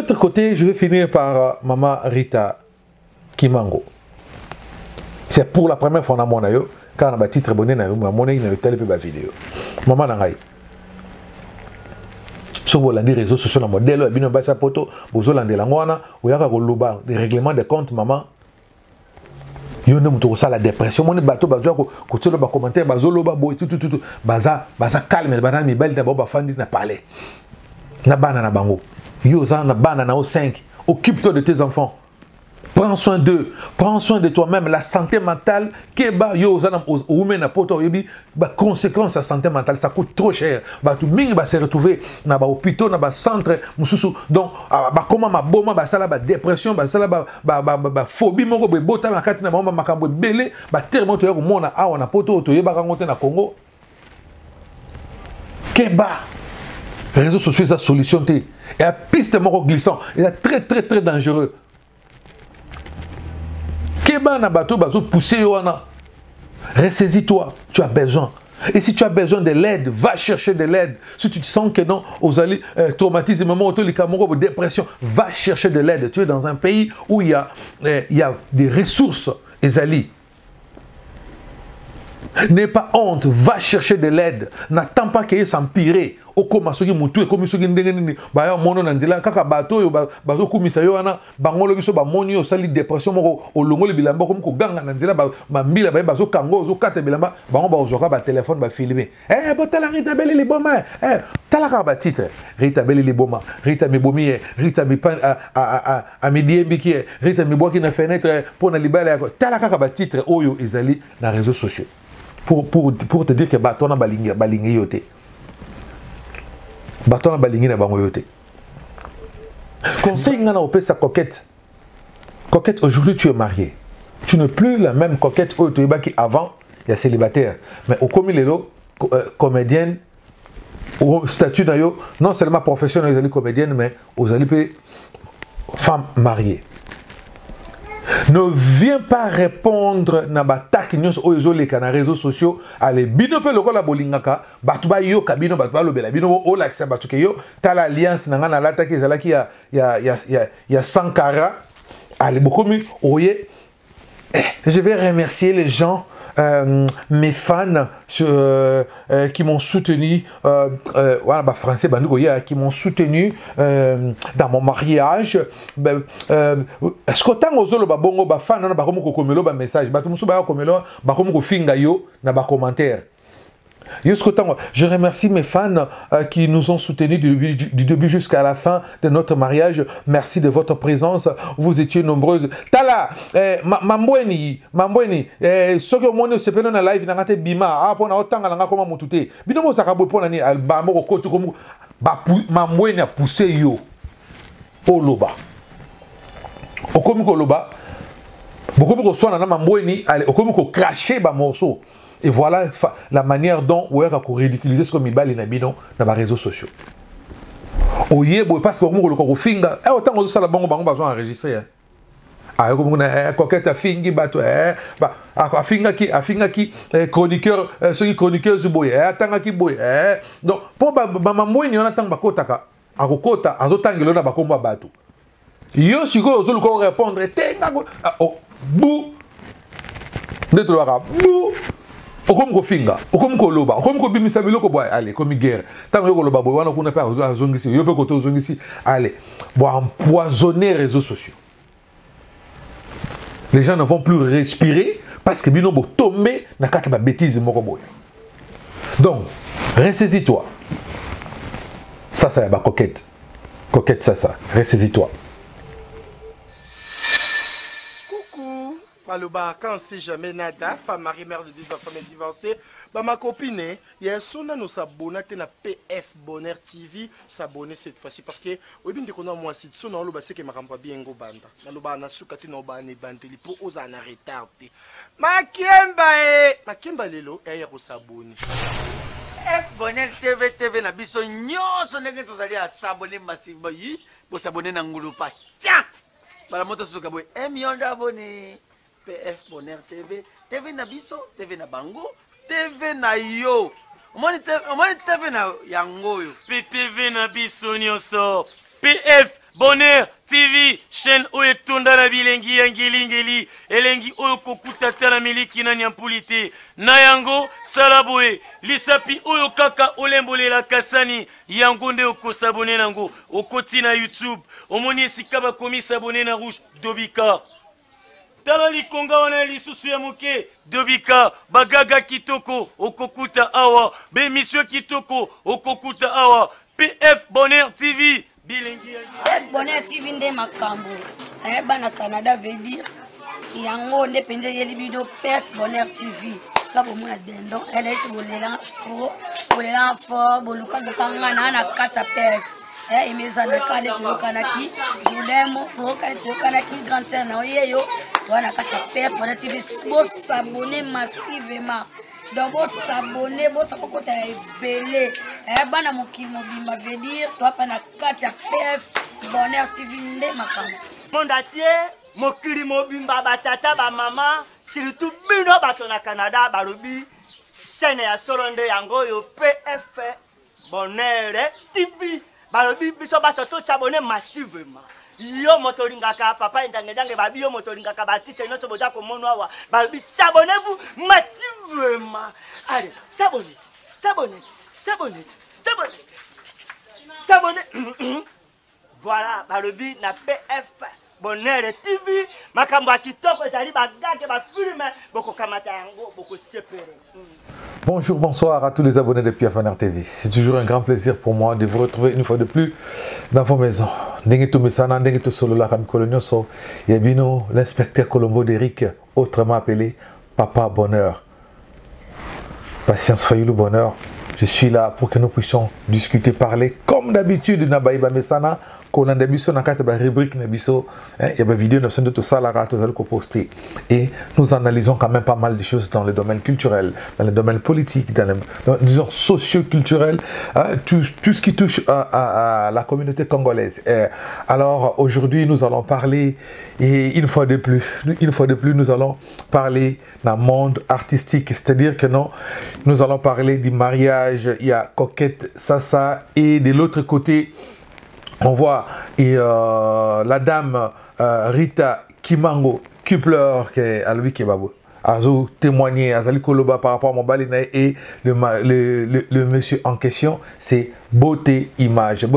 l'autre côté, je vais finir par Maman Rita Kimango. C'est pour la première fois dans mon aïe, quand on a titre abonné, on a une telle vidéo. Maman Nangaï. Si vous avez des réseaux sociaux, dans le modèle, vous avez des photos, vous avez des règlements de compte, maman. Vous avez la dépression, vous avez des commentaires, vous avez tout. Baza calme, vous avez des belles familles qui parlent. Vous avez des 5. Occupe-toi de tes enfants. Prends soin d'eux, prends soin de toi-même. La santé mentale, conséquence de la santé mentale, ça coûte trop cher. Tout le monde va se retrouver dans les hôpitaux, dans les centres. Donc, comment ma boma, la dépression, la phobie, la Congo. Keba, les réseaux sociaux, c'est la solution. Et la piste glissant, il est très dangereux. Keba na bateau, pousser ressaisis-toi, tu as besoin. Et si tu as besoin de l'aide, va chercher de l'aide. Si tu sens que non, aux alliés, traumatisme, dépression, va chercher de l'aide. Tu es dans un pays où il y a des ressources, les alliés. N'aie pas honte, va chercher de l'aide. N'attends pas qu'il s'empire. Au comme ça, mutu et comme ça, bah mono nandila kaka bateau bateau kumisa yo ana bangolo biso ba moni o sali dépression moko o longoli bilamba comme ko ganga nandila ba mbila ba bazo kango zo kate bilamba bango ba ozoka ba téléphone ba filmer botala Rita Belle liboma tala ka ba titre Rita Belle liboma Rita mi bomi Rita mi pan a midi mbiki Rita mi boki na fenêtre pour na libala tala ka ba titre oyo ezali na réseaux sociaux pour te dire que batona balingi yote. Baton balingi na bango yote. Conseil ngana opé sa coquette. Coquette, aujourd'hui tu es mariée. Tu n'es plus la même coquette où tu es avant, il y a célibataire. Mais au commis lelo comédienne au statut d'ailleurs non seulement professionnelle, vous comédienne mais vous allez femme mariée. Ne viens pas répondre na batak nyos oyo les na réseaux sociaux allez bino pe lokola bolingaka batu ba yo kabino batu ba lobela bino o lakisa batu ke yo ta l'alliance na ngana lataki ezalaki ya Sankara allez beaucoup mieux oye je vais remercier les gens mes fans qui m'ont soutenu voilà bah français qui m'ont soutenu dans mon mariage est-ce que tant aux ba bongo ba fan na ba komo ko komelo ba message ba tumusu ba komelo ba komo ko finga yo na ba commentaire. Je remercie mes fans qui nous ont soutenus du début jusqu'à la fin de notre mariage. Merci de votre présence. Vous étiez nombreuses. Tala, Mambweni, ce que moi, c'est pas dans la live, n'a bima, ah, pour na autant, n'a comment moutouté. Binomo sakabo pour l'année, albamo, au côté comme Mambweni a poussé yo. Au loba. Au comme au loba. Beaucoup de soit dans Mambweni, au comme au craché, ba morceau. Et voilà la manière dont on a ridiculisé ce que Mibal et Nabino dans les réseaux sociaux. Oye, parce que on finga, autant on la bango besoin enregistrer. Ah, comme on coquette a fingi bato, a finga qui chroniqueur, ceux chroniqueurs du boy, attends qui boy, donc pour maman on attend bakota ka, a kokota, a zotangelo na bakomba bato. Yo siko ozolu ko répondre, tenga oh bou. De toi bou. Okom ko finga, okom ko loba, okom ko bimisa biloko boy, allez, comme guerre. Tant que loba boy, wana kuna pa zongisi, yo pe koto zongisi, allez. Bon empoisonner les réseaux sociaux. Les gens ne vont plus respirer parce que bino bo tomber na kata ba bêtise moko boy. Donc, ressaisis-toi. Ça c'est ba coquette. Coquette ça, ressaisis-toi. Maloba, quand c'est jamais nada, femme mariée, mère de 2 enfants, mais divorcée, bah ma copine, il y a son nous s'abonner à PF Bonheur TV, s'abonner cette fois-ci parce que oui bien qu'on a moi si son on le c'est que ma campa bien go banda. Maloba na sukati no ba ne banteli pour aux en retardé. Makemba lelo et ya ko s'abonner. F Bonheur TV na biso nyonso ndenge tozali à s'abonner massivement yi, pour s'abonner na ngulu pa. Tiens. Bala moto suka boy, million d'abonnés. PF Bonheur TV na biso, TV na bango, TV na yo. Omoni TV na yango yo. PTV na biso nyonso. PF Bonheur TV, chaîne oyo tonda na bilengi ya ngeli elengi oyo kokuta tala miliki na nyampulite na yango salaboe lisapi oyo kaka olembolela kasani yango nde okosabone nango okoti na YouTube omoni esika bakomi sabone na rouge Dobika tala likonga wana lisusu ya moke Dobika bagaga kitoko okokuta awa bemission kitoko okokuta awa PF Bonheur TV PF Bonheur TV nde makambo bana Canada veut dire yango nde pende yeli bido PF Bonheur TV sika bomona dendo ele iti bolela fort boluka bokanga na kata PF imeza na kade tokanaki budemo tokanaki grand terre na oyeyo wana kata PF Bonheur TV bo s'abonner massivement donc vous s'abonner, vous s'abonner belé. Bana mokili mobimba veut dire toi pas na carte PF Bonheur TV ndé makambo. Monde entier, mokili mobimba batata ba mama, surtout bino bato na Canada balobi scène ya solonde yango yo PF Bonheur TV. Balobi biso baso to s'abonner massivement. Yo motoringaka papa njange babi yo motoringaka batiste noto boja ko monwa wa babi s'abonnez-vous massivement. Allez, s'abonnez. Voilà, balobi na PF Bonheur TV makambo kitoko ezali bagage ba filme boko kamata yango boko sepere. Bonjour, bonsoir à tous les abonnés de PF Bonheur TV. C'est toujours un grand plaisir pour moi de vous retrouver une fois de plus dans vos maisons. Nengeto Mesana, Nengeto Solola Ramkolonioso, Yabino, l'inspecteur Colombo d'Eric, autrement appelé Papa Bonheur. Patience Fayulu Bonheur, je suis là pour que nous puissions discuter, parler comme d'habitude Nabaïba Mesana. Qu'on a d'habitude dans la rubrique Nabiso, il y a des vidéos de tout ça là qu'on poster et nous analysons quand même pas mal de choses dans le domaine culturel, dans le domaine politique, dans le disons socio-culturel, tout ce qui touche à la communauté congolaise. Alors aujourd'hui nous allons parler et une fois de plus nous allons parler dans le monde artistique, c'est-à-dire que non, nous allons parler du mariage, il y a Coquette Sasa et de l'autre côté on voit la dame Rita Kimango qui pleure à lui qui est babou. Azo témoigner à Zali Koloba par rapport à mon balina et le monsieur en question c'est Beauté Image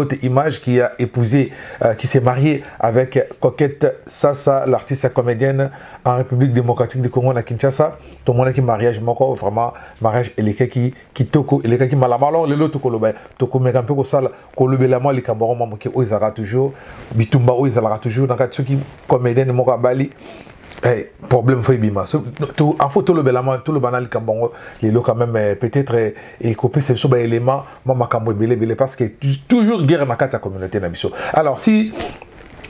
qui a épousé qui s'est marié avec Coquette Sasa, l'artiste comédienne en République démocratique du Congo à Kinshasa. Tout le monde qui mariage moko vraiment mariage eleka qui toko eleka qui malama alors le loto Koloba toko mais un peu comme ça Koloba la moi les Cameroun maman qui ozara toujours bitumba ozara toujours dans ceux qui comédienne moko bali. Hey, problème fait bima. En photo le belama, tout le banal kambongo, les lots quand même peut-être et copier ces choses éléments, maman kambo belé parce que toujours guerre na kata communauté na biso. Alors si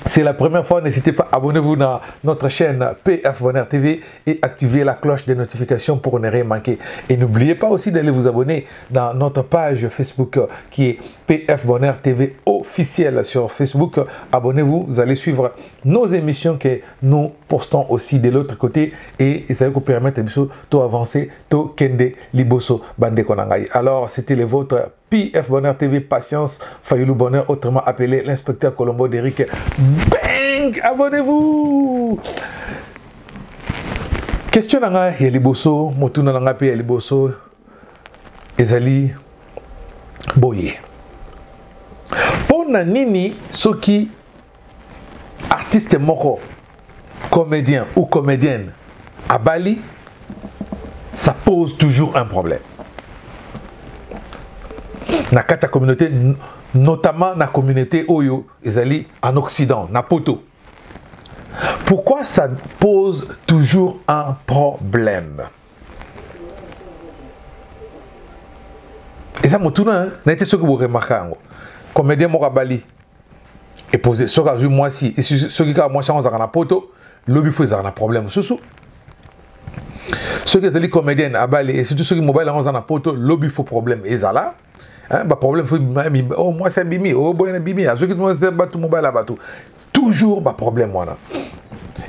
c'est la première fois, n'hésitez pas, abonnez-vous à notre chaîne PF Bonheur TV et activez la cloche de notification pour ne rien manquer. Et n'oubliez pas aussi d'aller vous abonner dans notre page Facebook qui est PF Bonheur TV officielle sur Facebook. Abonnez-vous, vous allez suivre nos émissions que nous postons aussi de l'autre côté et ça va vous permettre de tout avancer, tout kende liboso bande konangai. Alors c'était les vôtres PF Bonheur TV, Patience Fayulu Bonheur, autrement appelé l'inspecteur Colombo d'Eric. Bang! Abonnez-vous! Question nanga ya liboso, motuna nanga pe ya liboso ezali boye. Pona nini soki artiste moko comédien ou comédienne à Bali, ça pose toujours un problème. Dans la communauté, notamment dans la communauté Oyo, ils en Occident, na Poto. Pourquoi ça pose toujours un problème? Et ça, c'est ce que vous remarquez. Comédien moko Bali et posé ce cas moi si et ce qui a moi chance à poto lobby faut un problème sous ceux qui sont comédienne à Bali et surtout ceux qui mobile en poto lobby faut problème et ça là bah problème faut oh moi c'est bimi oh boy bimi ceux qui sont battu mobile là battu toujours bah problème voilà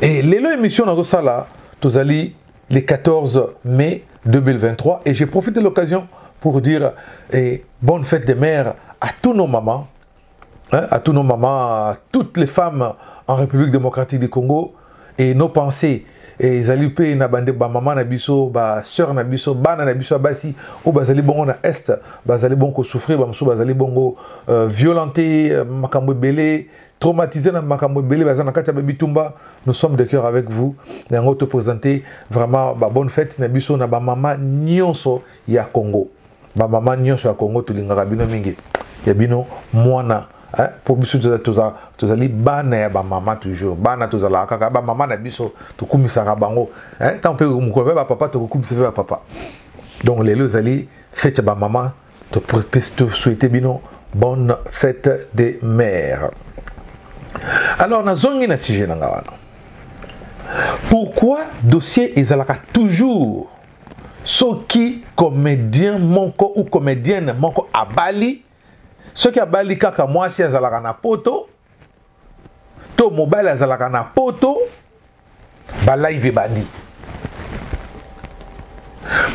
et les émissions dans ça là tous allés le 14 mai 2023 et j'ai profité de l'occasion pour dire bonne fête des mères à tous nos mamans hein, à tous nos mamans, à toutes les femmes en République démocratique du Congo, et nos pensées. Et ils allaient payer na bande ba maman na biso, ba sœur na biso, bana na biso basi, ou bazali bongo na est, bazali bongo souffrir, bazali bongo violenter, makambo belé, traumatisé na makambo belé, bazana kati ba bitumba. Nous sommes de cœur avec vous. Et on te présenter vraiment ba bonne fête na biso na ba maman nyonso ya Congo. Ba maman nyonso ya Congo tulingaka bino mingi. Ya bino mwana. Pour biso tozali bana ya ba mama toujours bana tozala kaka ba mama na biso tokumisaka bango tant pe mukobe ba papa tokumisa ba papa donc les lozali fête ba mama te souhaiter bino bonne fête des mères. Alors na zongi na sujet nanga wana, pourquoi dossier ezalaka toujours soki comédien monko ou comédienne monko abali. Ce qui a bali kaka mwasi azalaka na poto, to mobile azalaka na poto, ba live bandi.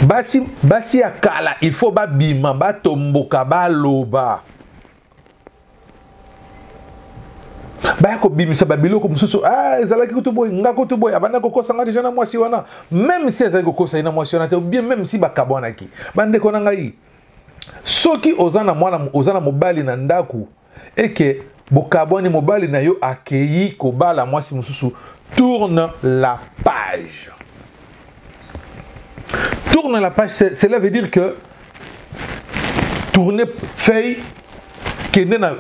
Basi akala, il faut ba bima, ba tomboka, ba loba. Ba ko bimisa ba biloko mususu, ezalaki kutu boy, nga kutu boy, abana ko kosanga déjà na mwasi wana. Même si ezalaki ko kosa na mwasi wana, te bien même si ba kabwana ki. Bande ko nanga yi. Soki ozana mwana ozana mobali na ndaku eke bokaboni mobali na yo akeyi kobala mwasi mususu, tourne la page. Tourne la page, cela veut dire que tourner feuille kende na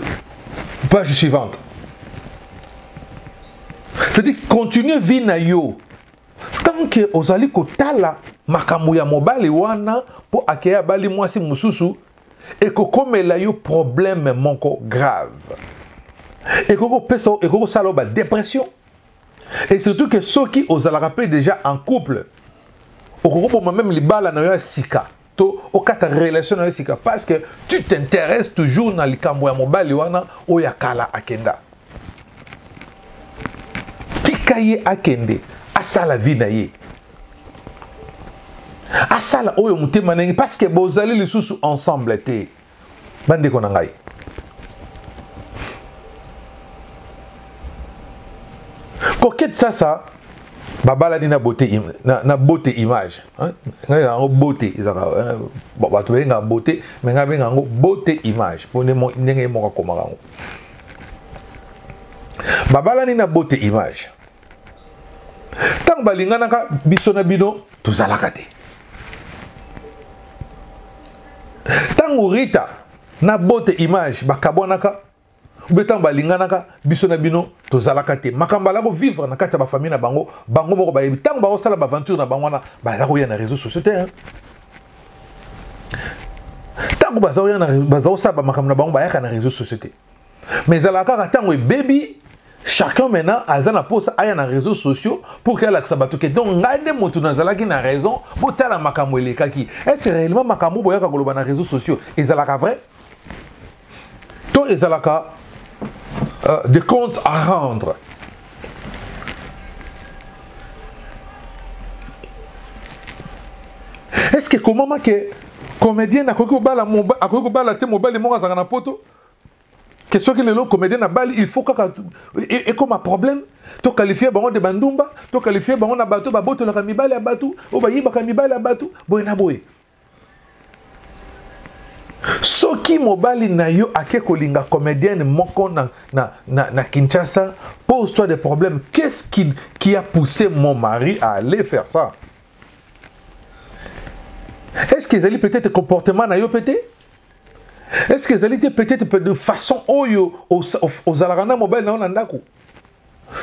page suivante. C'est-à-dire continuer vie na yo. Tant que ozali kotala makambo ya mobali wana po akeya bali mwasi mususu et kokomela yo problème moko grave et koko sala ba dépression, et surtout que soki ozalaka pe déjà en couple okoko même libala na yo sika to okata relation na yo sika parce que tu t'intéresses toujours na likambo ya mobali wana oya kala akenda tikaye akende asala vie na ye asala oyo mutema nengi parce que bozali lisusu ensemble te bande ko nangai. Coquette ça babala dina beauté na beauté image hein ngai en beauté izaka bon ba to nga beauté mais nga benga ngo beauté image pour ne ndenge mo ka komaka ngo babala dina beauté image tant balingana ka biso na bino tozalaka te. Tango Rita na beauté image bakabonaka betan balinganaka biso na bino tozalaka te makambala ko vivre na kati ya ba famille na bango moko ba yebi tango ba osala ba aventure na bango na ba za ko ya na réseaux sociaux te tango ba za osala ba makambo na bango ba yaka na réseaux sociaux te mais zalaka tango e baby chacun maintenant azana posa aya na réseaux sociaux pour qu'elle accepte que donc ngade motu nazalaki na raison botala makambo elekaki. Est-ce réellement makambo boyaka koloba na réseaux sociaux ezalaka vrai to ezalaka des comptes à rendre? Est-ce que comment que comédien akoki kobala te mobali moko azalaka na poto que ce que les comédiens na bali il faut et comme un problème to qualifier bango de bandumba to qualifier bango na bato ba boto la kamibali abatu o ba yiba kamibali abatu boy na boy soki mobali na yo ake kolinga comédienne moko na Kinshasa pose-toi des problèmes. Qu'est-ce qui a poussé mon mari à aller faire ça? Est-ce qu'ils allaient peut-être comportement na yo peut-être? Est-ce que ça était peut-être de façon aux alarana mobile na onandako?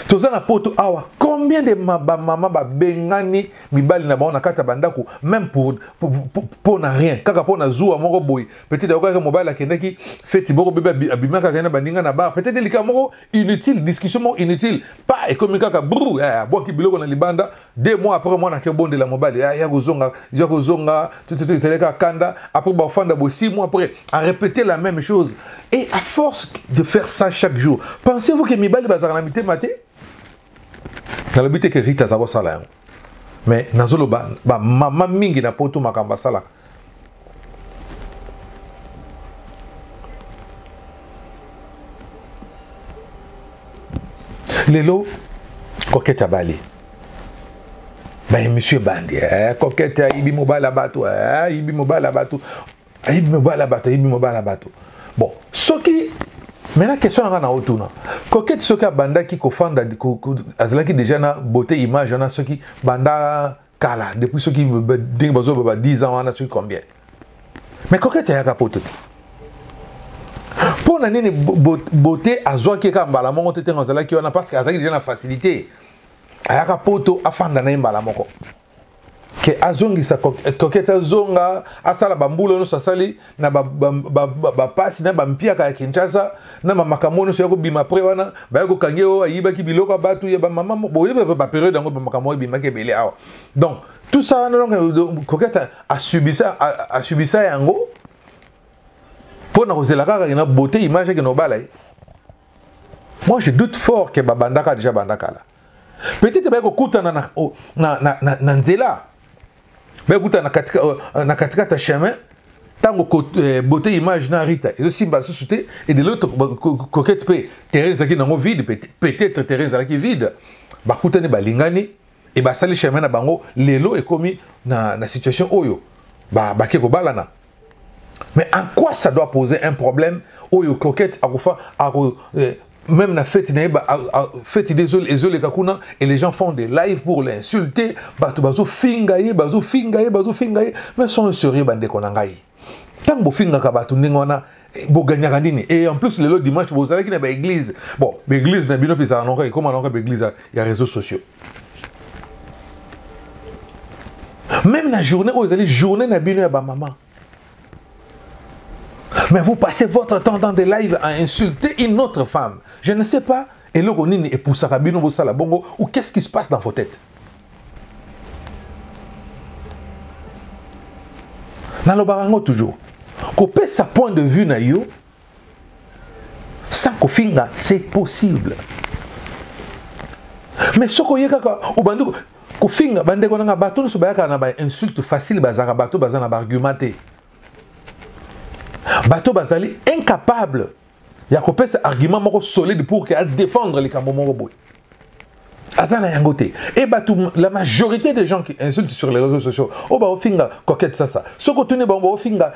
Tozana poto awa combien de maman ba bengani mibali na ba na kata bandako même pour na rien kaka pour na zuwa moko boy peut-être okaka mobile akendaki feti boko bébé abimaka kana bandinga na bar peut-être lika moko inutile discussion moko inutile pas économique kaka brou bois ki biloko na libanda 2 mois après moi na ke bonde la mobile ya kozonga tout seleka kanda après ba fanda bo 6 mois après à répéter la même chose. Et à force de faire ça chaque jour, pensez-vous que mibali bazara mité maté? Dans le but que Rita zabo sala. Mais nazolo ba mama mingi na poto makamba sala. Lelo, coquette à Bali. Ben, monsieur Bandi, coquette à Ibi Mobile à bateau, Ibi Mobile à bateau, Ibi Mobile à bateau, Ibi Mobile à bateau. Bon, ce qui. Maintenant, question à la haute. Coquette, ce qui a Banda qui cofanda, qui déjà na beauté image, on a ce qui Banda Kala, depuis ceux qui 10 ans, on a su combien. Mais coquette, il y a un capote. Pour l'année beauté, à Zoa qui est comme Balamon, on a parce qu'il y a déjà la facilité. Il y a un capote à Fandana Balamon. Que azongi sa coquette azonga asala bambulo no sasali na pasi na bampia ka Kinshasa na makamono so yako bima pre wana ba yako kangeo ayiba ki biloko batu ya ba mama boye ba période ngo makamo bima ke bele awa. Donc tout ça donc coquette a subi ça yango pour na kozela kaka na beauté image que no balai. Moi je doute fort que babandaka déjà bandaka là. Peut-être ba yako kutana na nzela. Mais écoute, na katika ta chemin, tango beauté image na Rita, et aussi bas société et de l'autre coquette pe Thérèse qui nango vide, peut-être Thérèse qui vide. Ba kutane ba lingani et ba sali chemin na bango lelo est commis na situation oyo. Ba keko balana. Mais en quoi ça doit poser un problème oyo coquette a même la fête fête désolé kakuna et les gens font des lives pour l'insulter bazo fingaye mais sont sérieux bande konangai tant bo finga ka batu ndengona bo ganyaka nini et en plus le dimanche vous savez qu'il y a église bon l'église na bino pisa non et comment on a église il y a réseaux sociaux même la journée où vous allez journée na bino ya ba maman. Mais vous passez votre temps dans des lives à insulter une autre femme. Je ne sais pas. Et le ronini et pour Sarabino Bossala Bongo, ou qu'est-ce qui se passe dans vos têtes? Dans le barango toujours. Couper sa point de vue na yo, sans kofinga, c'est possible. Mais ce qu'on y a au bandou, kofinga, bande konanga bateau, ne se bayaka na ba insulte facile, bazara bateau, bazana argumenté. Bateau Bazali incapable. Il y a un argument solide pour défendre les Camerounais. Azana Yangote. Et la majorité des gens qui insultent sur les réseaux sociaux, oh bah finga coquette ça. Ce qu'on tourne bon finga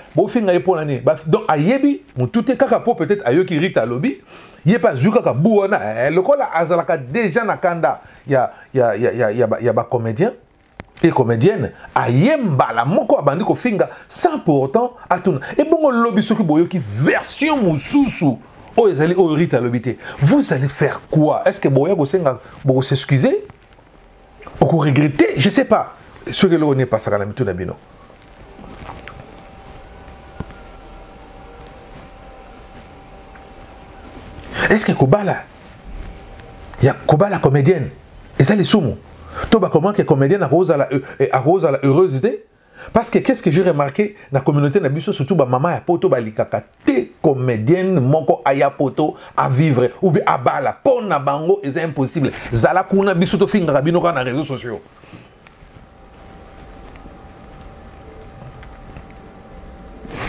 et pour l'année. Donc ayebi, mon tout est kakapo peut-être ayo qui rite à lobby. Il y a pas zuka ka buona. Le kola azalaka déjà na kanda. Il y a ba comédien. Et comédienne, ayemba la moko abandi ko finga sans pour autant atuna. Et bon lobby soki boyoki version mususu o ezali o rita lobité. Vous allez faire quoi? Est-ce que boya go senga bo s'excuser? Ou ko regretter? Je sais pas. Ce que l'on n'est pas ça na mitu na bino. Est-ce que Kobala? Il y a Kobala comédienne. Et ça les sumo. Comment que comédienne arrose à la heureuse idée? Parce que qu'est-ce que j'ai remarqué dans la communauté na biso surtout ba maman ya poto ba likaka te comédienne moko aya poto à vivre ou bien à bala pona bango c'est impossible. Zala kuna biso to finga bino ka na réseaux sociaux.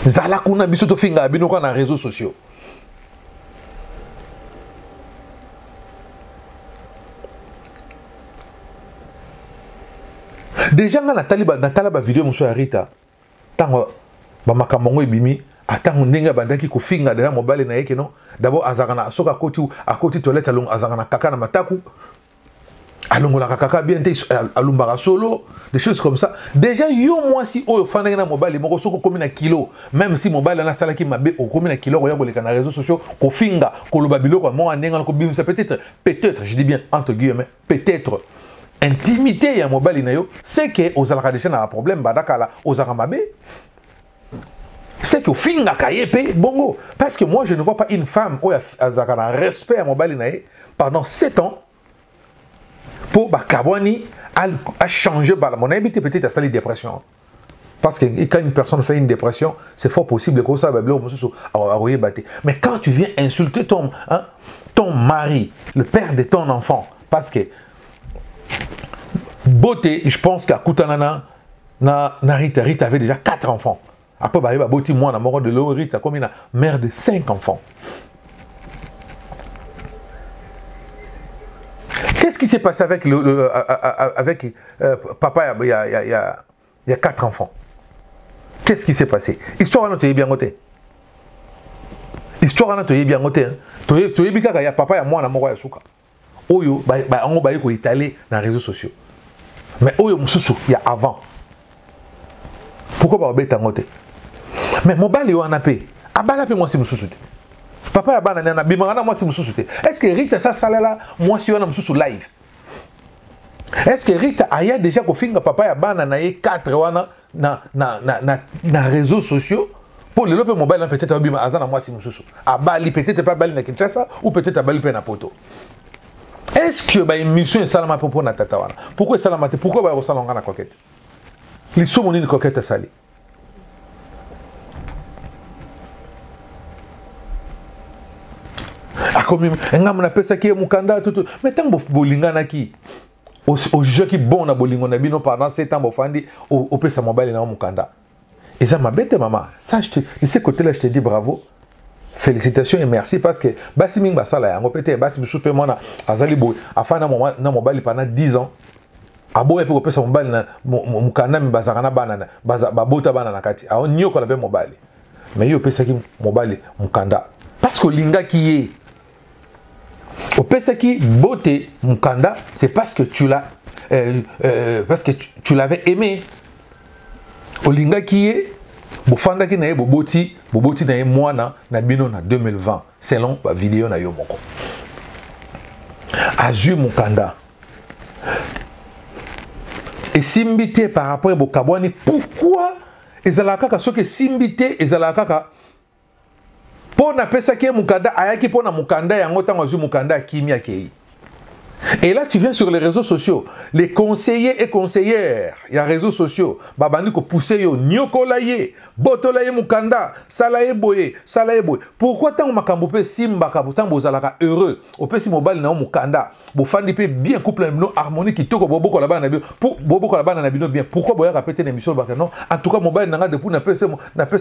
Zala kuna biso to finga bino ka na réseaux sociaux. Déjà dans la vidéo monsieur Rita tango ba makamongo ebimi atango ndenge bandaki ko finga de la mobile na yeke non d'abord azakana soka koti toilette along azakana kaka na mataku alongola kaka bien te alumbara solo des choses comme ça déjà yo moi si o fanda na mobile moko soko komi na kilo même si mobile na sala ki mabe o komi na kilo ko yako na réseaux sociaux ko finga ko loba biloko mo ndenga ko bimisa peut-être je dis bien entre guillemets peut-être intimité ya mobile inayo c'est que aux alakadesha na problème badakala aux aramabe c'est que finga kayepe bongo parce que moi je ne vois pas une femme où azakana respect à mobile inaye pendant 7 ans pour bakabwani a changer bala mon habité peut-être à salir dépression parce que quand une personne fait une dépression c'est fort possible que ça va bleu mais quand tu viens insulter ton mari le père de ton enfant parce que beauté, je pense qu'à Koutanana, Rita avait déjà 4 enfants. Après, Beauté, moi, mort de l'eau, Rita, comme une mère de 5 enfants. Qu'est-ce qui s'est passé avec, papa il y a 4 enfants? Qu'est-ce qui s'est passé? Histoire à bien côté. Histoire à bien côté. Tu es bien qu'il y a papa et moi na moko ya suka. Oyo on va y étaler dans les réseaux sociaux. Mais oyo mususu il y a avant. Pourquoi pas bête en côté? Mais mon bali on a payé. Abala pe moi si mususu. Papa ya bana na bimana moi si mususu. Est-ce que Rita ça sala là moi si on a mususu live? Est-ce que Rita aya déjà ko finga papa ya bana na 4 wana na réseaux sociaux? Pour le lope mobile peut-être bima azana moi si mususu. Abali peut-être pas bali na Kinshasa ou peut-être abali pe na poto. Est-ce que ba émission est salama pour na tata wana? Pourquoi salama te? Pourquoi ba salonga na coquette? Les somoni ni coquette sali. Akomi ngam na pesa ki mukanda tout. Mais tant bolingana ki au jeu qui bon na bolingo na bino pendant 7 ans bofandi au pesa mobile na mukanda. Et ça m'a bête maman. Ça de ce côté là je te dis bravo. Félicitations et merci parce que basi ming basala yango pété basi bisupe mona azali boy afana na mobile pendant 10 ans. Abo epe ko pesa mobile na mukanda mi bazaka na banana babota banana kati. A onyo ko la be mobile. Mais yo pesa ki mobile mukanda parce que linga qui est au pesa ki beauté mukanda c'est parce que tu l'as parce que tu l'avais aimé. Au linga qui est bofanda ki na ye boboti na ye mwana na bino na 2020 selon la vidéo na yo moko. Azui mukanda. Et simbité par rapport à Bokabwani, pourquoi ezalaka soke simbité ezalaka pour na pesa ki mukanda ayaki pour na mukanda yango tango azui mukanda kimia kei. Et là, tu viens sur les réseaux sociaux. Les conseillers et conseillères, il y a réseaux sociaux. Babandi ko pousser yo, nyokolaye, botolaye mukanda, salaye boye, salaye boye. Pourquoi tant makambo pe simba ka pourtant bozalaka heureux. Au pe si mobile na mukanda, bo fandi pe bien couple no harmonie qui toko bobo ko la bana bio. Pour bobo ko la bana na bino bien. Pourquoi boya répéter l'émission baka non? En tout cas mobile na depuis na pesa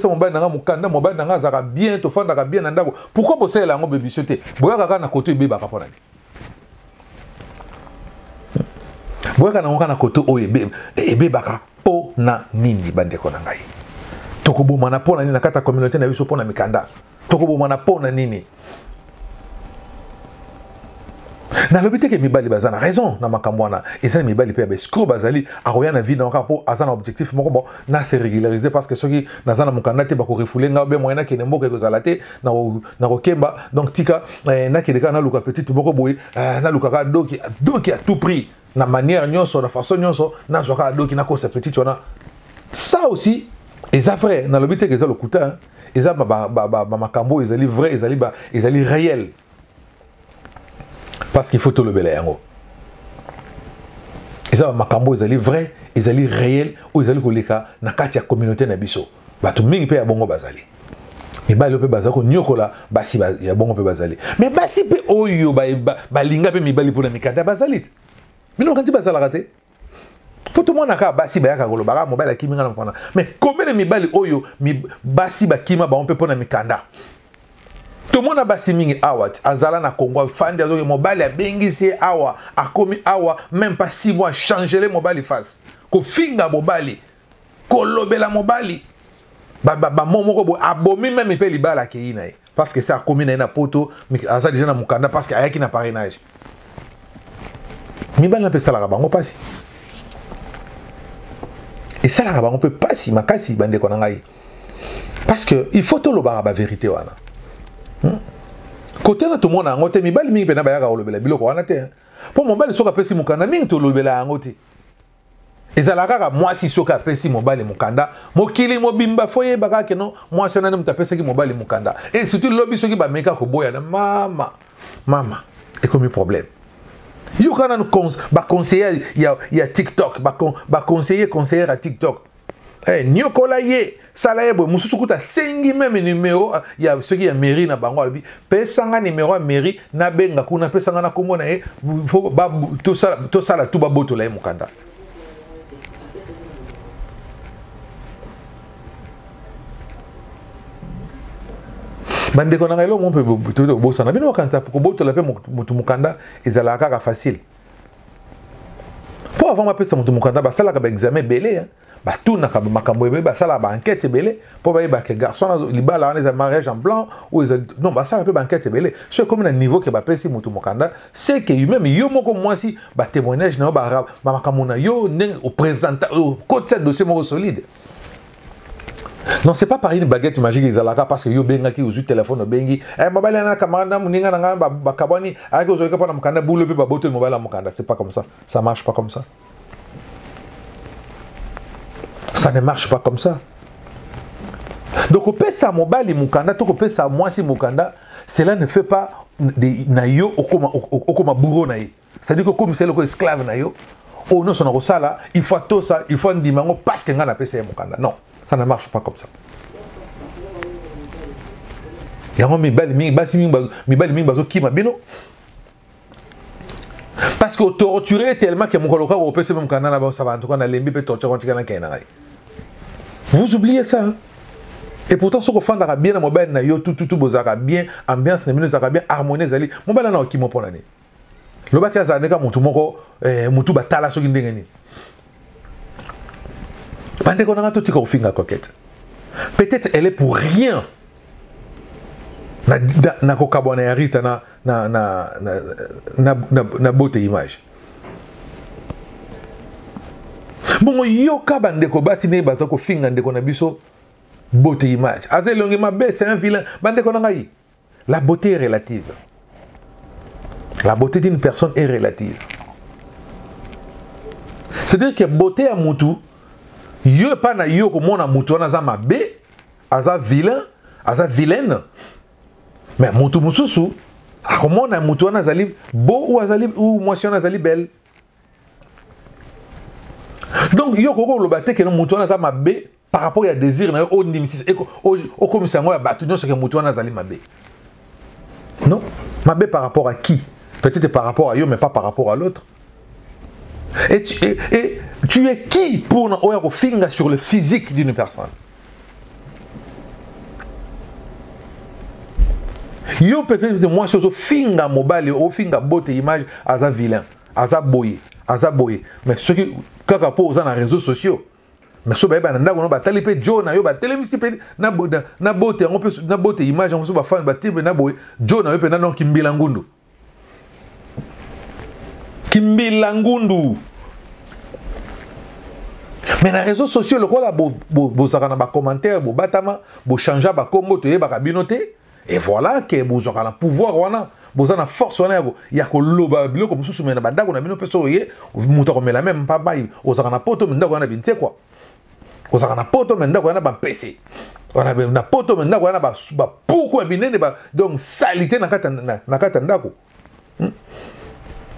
mobile na mukanda, mobile na zaka bien to fanda ka bien na ndako. Pourquoi bosela la ngo bebisyote? Boya ka na côté be baka pona. Boya kana ngana koto oye ebe baka po na nini bande ko na ngai. Toko bo mana po na nini na kata communauté na biso po na mikanda. Toko bo mana po na nini. Na lobité ke mibali bazana raison na makambwana et ça mibali pe ba scro bazali aroya na vie na kapo azana objectif moko bon na se régulariser parce que soki nazana mukanda te ba ko refoule nga be moyena ke nemboka ko zalate na ko kemba donc tika na ke de kana luka petite moko boy na luka ka doki à tout prix. Na manière nyonso na façon nyonso na zoka doki na ko sa petite ona ça aussi et ça vrai na lobité que ça le kuta et ça ba makambo ezali vrai ezali réel parce qu'il faut tout le belé yango et ça makambo ezali vrai ezali réel ou ezali koleka na kati ya communauté na biso bato mingi pe ya bongo bazali mais ba lope bazako nyokola basi ya bongo pe bazali mais basi pe oyo ba linga pe mibali pona mikanda bazali. Mais non, quand tu vas à la rater, pour tout le monde a basi bayaka golo bara mobile a kimi ngana mpona. Mais combien de mibali oyo mi basi ba kima ba on peut pona mikanda. Tout le monde a basi mingi awat azala na Congo fandi azo mobile a bengisi awa a komi awa même pas 6 mois changer les mobile face. Ko finga mobile ko lobela mobile ba momoko bo abomi même pe libala ke ina parce que ça komi na poto azala déjà na mukanda parce que ayaki na parrainage. Mibali na pe sala bango pasi. Et ça la bango peut pasi makasi bande ko ngai. Parce que il faut to lo ba vérité wana. Côté na to mona ngote mibali mingi pe na ba ya ka lobela biloko wana te. Pour mobali soka pesi mukanda mingi to lobela ngote. Ezala kaka mwasi soka pesi mobali mukanda mokili mobimba foye baka ke non mwasi na mta pesi ki mobali mukanda. Et surtout lobi soki ba meka ko boya na mama et comme problème. Yo kana no conseiller ya TikTok conseiller à TikTok. Eh nyokola ye sala ye bo mususu kuta sengi même numéro ya ceux qui ya mairie na bango albi pesanga numéro ya mairie na benga kuna pesanga na kombo na ye to sala tout ba boto la mukanda. Bande ko na ngelo mon pe boto bosana bino kanta ko boto la pe mutu mukanda ezala kaka facile pour avoir ma pesa mutu mukanda basala ka ba examen belé hein ba tout na ka makambo ebe basala ba enquête belé pour ba que garçon libala on les mariage en blanc ou non basala ba enquête belé c'est comme un niveau que ba pesi mutu mukanda c'est que même yo moko moi si ba témoignage na ba makambo na yo au présenter au côté dossier moko solide. Non, c'est pas par une baguette magique ils allaient parce que yo benga qui usu téléphone bengi mobile na camarade muninga na ba kabani avec ozo ka na mukanda boule pe ba botel mobile na mukanda, c'est pas comme ça marche pas comme ça. Ça ne marche pas comme ça. Donc au pesa mobile mukanda to ko pesa moi si mukanda, cela ne fait pas na yo okoma bourreau na yi. C'est-à-dire que comme c'est le esclave na yo, oh non son sala, il faut tout ça, il faut ndimango parce que nga na pesa mukanda. Non. Ça ne marche pas comme ça. Parce que torturer tellement que mon coloca au PC même canal ça va en tout cas lembi peut torturer quand vous oubliez ça. Hein? Et pourtant ce qu'on fait dans bien mobile na yo tout bozaka bien ambiance na mino zaka bien harmonie zali mobile na ki mo pona ni. Le ba ka za ndeka mutu moko mutu batala so ndenge ni. Peut-être elle est pour rien. Na kokabona yarita na beauté image. Bon yoka bandeko basi ne baza ko finga ndeko na biso beauté image. Azelongi mabe c'est un vilain bandeko na ngai. La beauté est relative. La beauté d'une personne est relative. C'est-à-dire que beauté à mutu yo pas na yo comme on a mutu na za mabe, aza vilain, aza vilaine. Mais mutu mususu, a comme on a mutu na zali beau ou azali ou motion na zali belle. Donc yo koko lo baté que no mutu na za mabe par rapport à désir na au ndimisi au comme ça moi batu non ce que mutu na zali mabe. Non, mabe par rapport à qui? Peut-être par rapport à yo mais pas par rapport à l'autre. Et tu es qui pour nous finger sur le physique d'une personne? Yo peut-être moi sur finger mobile au finger beauté image aza vilain, aza boye. Mais ce qui kaka pose dans les réseaux sociaux. Mais ce baba nanda ko ba talipe Joe na yo ba telemisi pe na beauté on peut na beauté image on so ba fan ba tipe na boye Joe na yo pe na non kimbila ngundu. Kimbilangundu. Mais les réseaux sociaux, le quoi là, vous avez des commentaires, vous batama, vous changez ba combo, tu es ba kabinoté, et voilà que vous avez le pouvoir, vous avez la force, il y a que l'oba bilo comme sous mais na banda on a bino peso yé, vous muta comme la même pas bail, vous avez na poto mais ndako na binté quoi. Vous avez na poto mais ndako na ba PC. On a na poto mais ndako na ba pourquoi binene ba donc salité na kata ndako.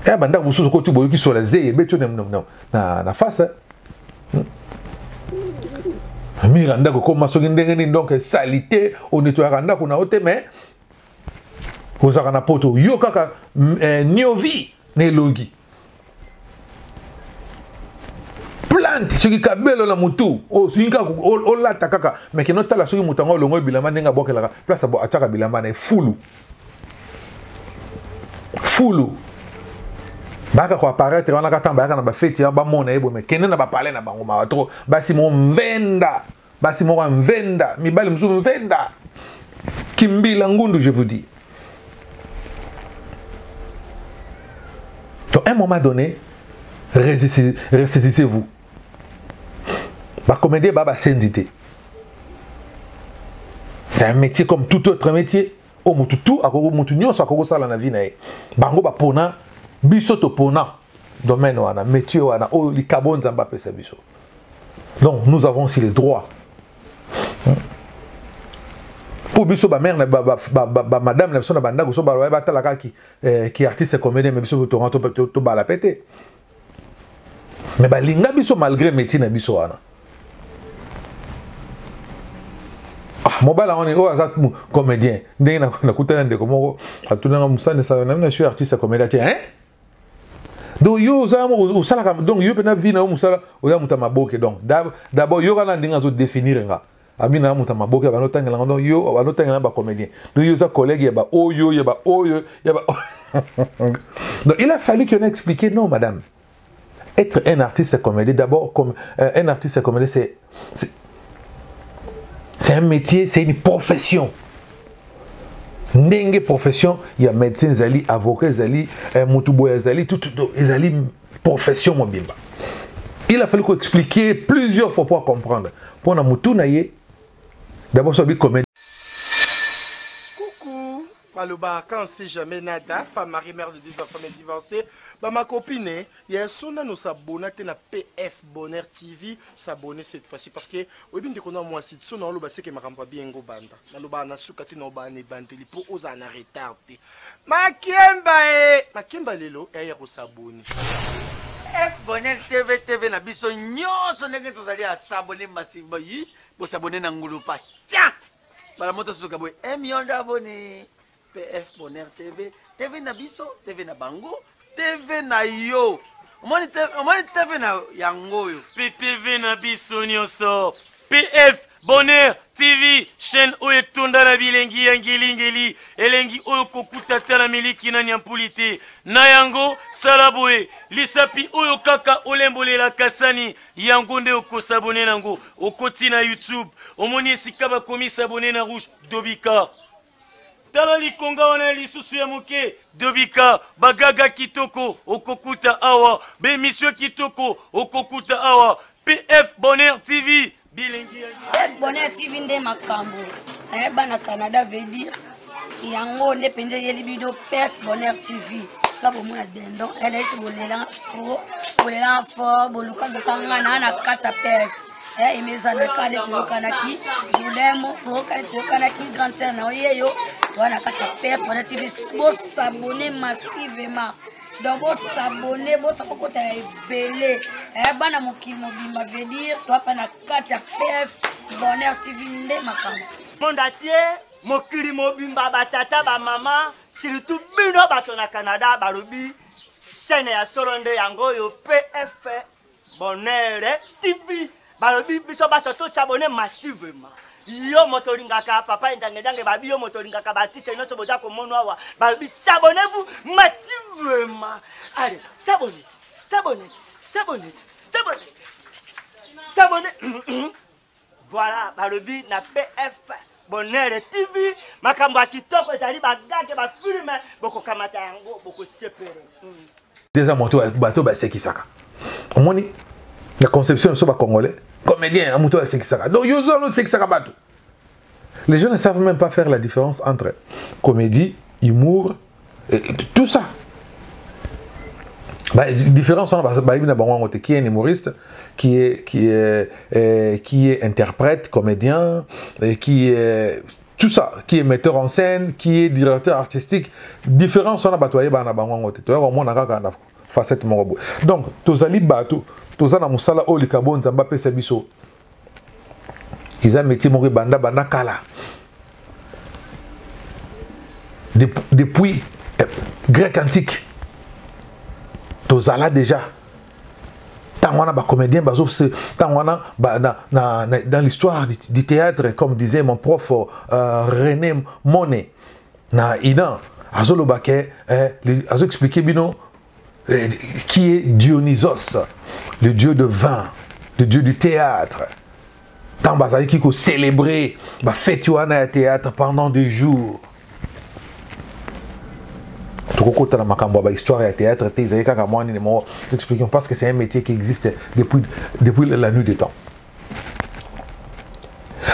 Eh banda mususu ko tubo yuki sola zeye beto na face. Mira ndako ko masoki ndenge ni donc salité on nettoie ndako na hote mais ozaka na poto yo kaka niovi ne logi. Plante soki kabelo na mutu o singa o lata kaka mais kino tala soki mutango longo bilamba ndenga bokela place abo ataka bilamba na fulu. Baka ko apparaître wana katamba yaka na ba fête ya ba mona ebo mais kene na ba parler na bango ma trop basi mo mvenda mibali mzu mvenda kimbila ngundu je vous dis. Donc à un moment donné ressaisissez-vous. Ba comédie ba sendité. C'est un métier comme tout autre métier. O mutu tout akoko mutu nyonso akoko sala na vie na ye. Bango ba pona biso to pona domaine wana métier wana o likabo nzamba pesa biso. Donc nous avons aussi les droits. Pour biso ba mère ba madame la personne banda ko so ba ba talaka qui artiste comédien mais biso to rentre to ba la pété. Mais ba linga biso malgré métier na biso wana. Mobile on est au hasard comédien. Ndenge na kutana ndeko moko atuna musane sa na suis artiste comédien hein. Donc yo zamo usala donc yo pena vie na musala oya mutama boke donc d'abord yo kana ndinga zo définir nga. Amina mutama boke ba notanga nga donc yo ba notanga ba comédien. Donc yo za collègue ya ba oyo ya ba. Donc il a fallu qu'on ait expliqué non madame. être un artiste comédien, d'abord, comme un artiste comédien, c'est un métier, c'est une profession. Ndenge profession, il y a médecin zali, avocat zali, moutouboya zali, tout zali profession mobimba. Il a fallu qu'on explique plusieurs fois pour comprendre. Pour na moutou naie, d'abord ça dit comédien. Coucou, Maloba, quand on sait jamais nada, femme mariée, mère de 2 enfants, mais divorcée, bah ma copine, il y a son nous s'abonner à PF Bonheur TV, s'abonner cette fois-ci parce que oui bien qu'on a moi si son on le c'est que ma ramba bien go banda. Maloba na sukati no ba ne banteli pour aux en retardé. Makemba lelo et ya ko s'abonner. F Bonheur TV na biso nyonso ndenge tozali à s'abonner massivement yi, bo s'abonner na ngulu pa. Tiens. Bala moto suka boy 1 million d'abonnés. PF Bonheur TV na biso, TV na bango, TV na yo. Omoni TV na yango yo. PTV na biso nyonso. PF Bonheur TV, chaîne oyo etunda na bilengi ya ngeli elengi oyo kokuta tala miliki na nyampulite na yango sala boye lisapi oyo kaka olembolela kasani yango nde okosabone nango okoti na YouTube omoni esika bakomi sabone na rouge Dobika tala likonga wana lisusu ya moke Dobika bagaga kitoko okokuta awa bemission kitoko okokuta awa PF Bonheur TV PF Bonheur TV nde makambo bana Canada veut dire yango nde penje yeli bido PF Bonheur TV ska bomona dendon elle est bolela trop bolela fort boluka bokanga na kata PF imezana kale tokanaki julemo tokanaki grand terre na yeyo wana kata PF Bonheur TV bo s'abonner massivement. Donc, vous s'abonnez, vous s'abonnez, bana mokili mobimba veut dire, toi, pana katia PF Bonheur TV nde makambo. Fondatier, mokili mobimba batata ba mama, surtout bino bato na Canada balobi, scène ya solonde yango yo PF Bonheur TV, balobi biso baso to s'abonner massivement. Yo motoringaka papa ndange babi yo motoringaka batiste nyonso boza komonwa wa babi s'abonnez-vous massivement. Allez, s'abonnez. Voilà, balobi na PF Bonheur TV makambo kitoko ezali bagage ba filme boko kamata yango boko sepere. Déjà moto bateau ba sekisaka. Omoni la conception de ce congolais comédien à moto sekisaka. Donc yo zo sekisaka bateau. Les gens ne savent même pas faire la différence entre comédie, humour et tout ça. Bah, différence qui est un humoriste, qui est interprète, comédien, qui est tout ça, qui est metteur en scène, qui est directeur artistique. Différence on a batoyé ba na bango ngote. To au moins na facette morobo. Donc tozali bato, tozana musala o likabo nzamba pesa biso. Ils ont métier mori banda kala. Depuis grec antique. Tozala déjà. Tant on a comédien, dans l'histoire du théâtre, comme disait mon prof René Monet, na Inan, Azolo Baké, Azo expliqué bino qui est Dionysos, le dieu de vin, le dieu du théâtre. Tant bazali qui célébrer ba fête wana théâtre pendant des jours. Tout le makambo ba histoire et théâtre tezali kaka moi ni mo expliquons parce que c'est un métier qui existe depuis la nuit des temps.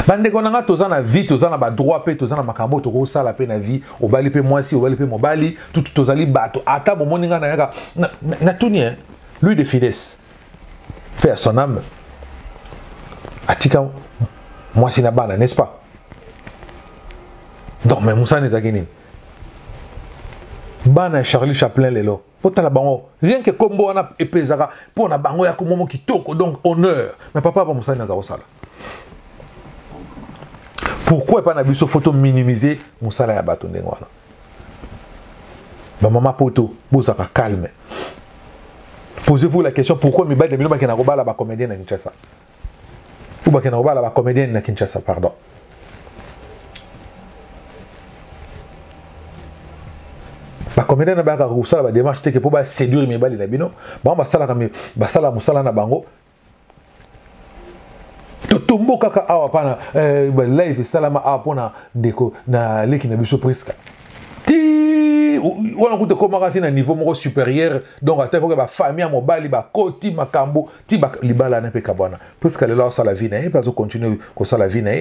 Bande konanga tozana vie tozana ba droit pe tozana makambo to sala pe na vie obali pe mwasi obali pe mobali tout tozali bato ata moninga na yaka na tunie lui de Fidès fait à son âme atika mwasi na bana n'est-ce pas? Donc mais Moussa Nezagini bana Charlie Chaplin lelo pota la bango rien que kombo wana epezaka pour na bango ya komomo kitoko donc honneur mais papa ba Moussa Nezaro sala pourquoi pas na biso photo minimiser Moussa ya bato ndenge wana ba mama poto bozaka calme posez-vous la question pourquoi mi bade miloma kena robala ba comédien na Kinshasa ou ba kena robala ba comédien na Kinshasa pardon. comédien na baka ko sala ba démarche te que pour ba séduire mibali na bino ba sala ka ba sala musala na bango to tombo kaka awa pana ba live salama awa pona ndeko na leki na biso presque ti on a comment na niveau moko supérieur donc à tel que ba famille mobali ba koti makambo ti ba libala na pe kabana presque le là ça la vie na pas continuer ko ça la vie na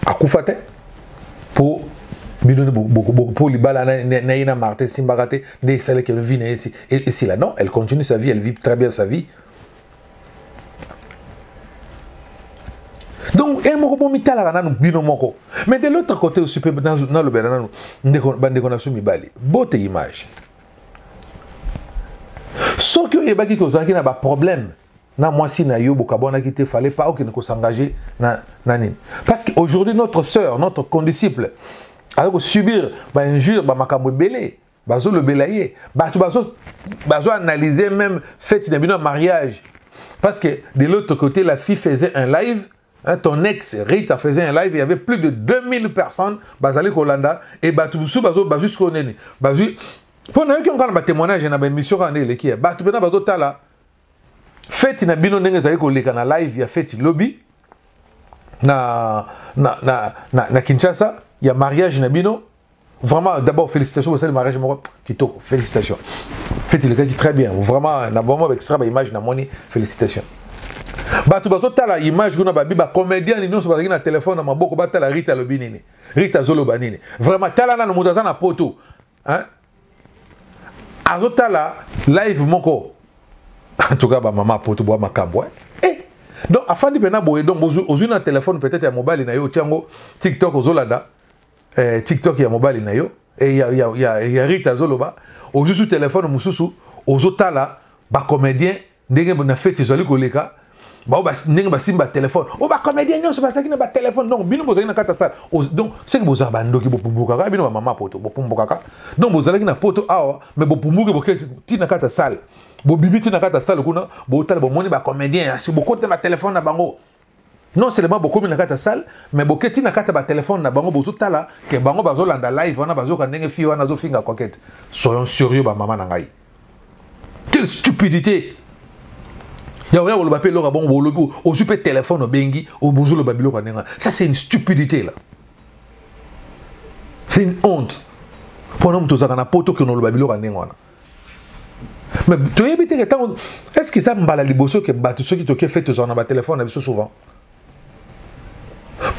akufate pour pour libala na ina Martin Simbarate ne celle qui vit na ici et si là non elle continue sa vie, elle vit très bien sa vie. Donc, mais de l'autre côté aussi, dans le Bénin, beauté image. Sauf que il y a un problème. Il fallait pas s'engager. Parce qu'aujourd'hui, notre soeur, notre condisciple, alors subir une injure, le belayer, analyser même fait un mariage. Parce que de l'autre côté, la fille faisait un live. Hein, ton ex Rita faisait un live, il y avait plus de 2000 personnes basales Kolanda et Batoussou Bazo jusqu'au Neni. Pendant qu'il y a un témoignage dans l'émission qui est Batou Bena Bazo Tala, fait na bino ndenge zali koleka na live ya fait lobby na Kinshasa, il y a mariage na bino. Vraiment d'abord félicitations pour le mariage kitoko, félicitations. Fait le gars qui très bien, vraiment na bon extra ba image na moni, félicitations. Bato tala image kuna babi ba comédien ni nyonso bazaki na téléphone na maboko batala Rita lobinini Rita zoloba nini vraiment tala na mudaza na poto hein azotala live moko en tout cas ba maman poto boa makambo donc afandi pena boye donc ozu na téléphone peut-être ya mobile na yo tiango TikTok ozolanda TikTok ya mobile na yo et ya Rita zoloba ozu sur téléphone mususu ozotala ba comédien ndenge na fête zoli koleka ndenge basimba téléphone ba comédien nyonso basaki na ba téléphone donc bino bozali na kata sala donc c'est que bozala bandoki bopumbuka ka bino ba mama poto bopumbuka ka donc bozalaki na poto awa mais bopumbuke boketi na kata sala bobibiti na kata sala kuna botala bomoni ba comédien si bokote ba téléphone na bango non seulement bokomi na kata sala mais boketi na kata ba téléphone na bango bozotala ke bango bazolanda live wana bazoka ndenge fi wana zofinga coquette soyons sérieux ba mama na ngai quelle stupidité. Ça c'est une stupidité là. C'est une honte. Mais est-ce que ça me liboso que ceux qui te fait ton téléphone souvent?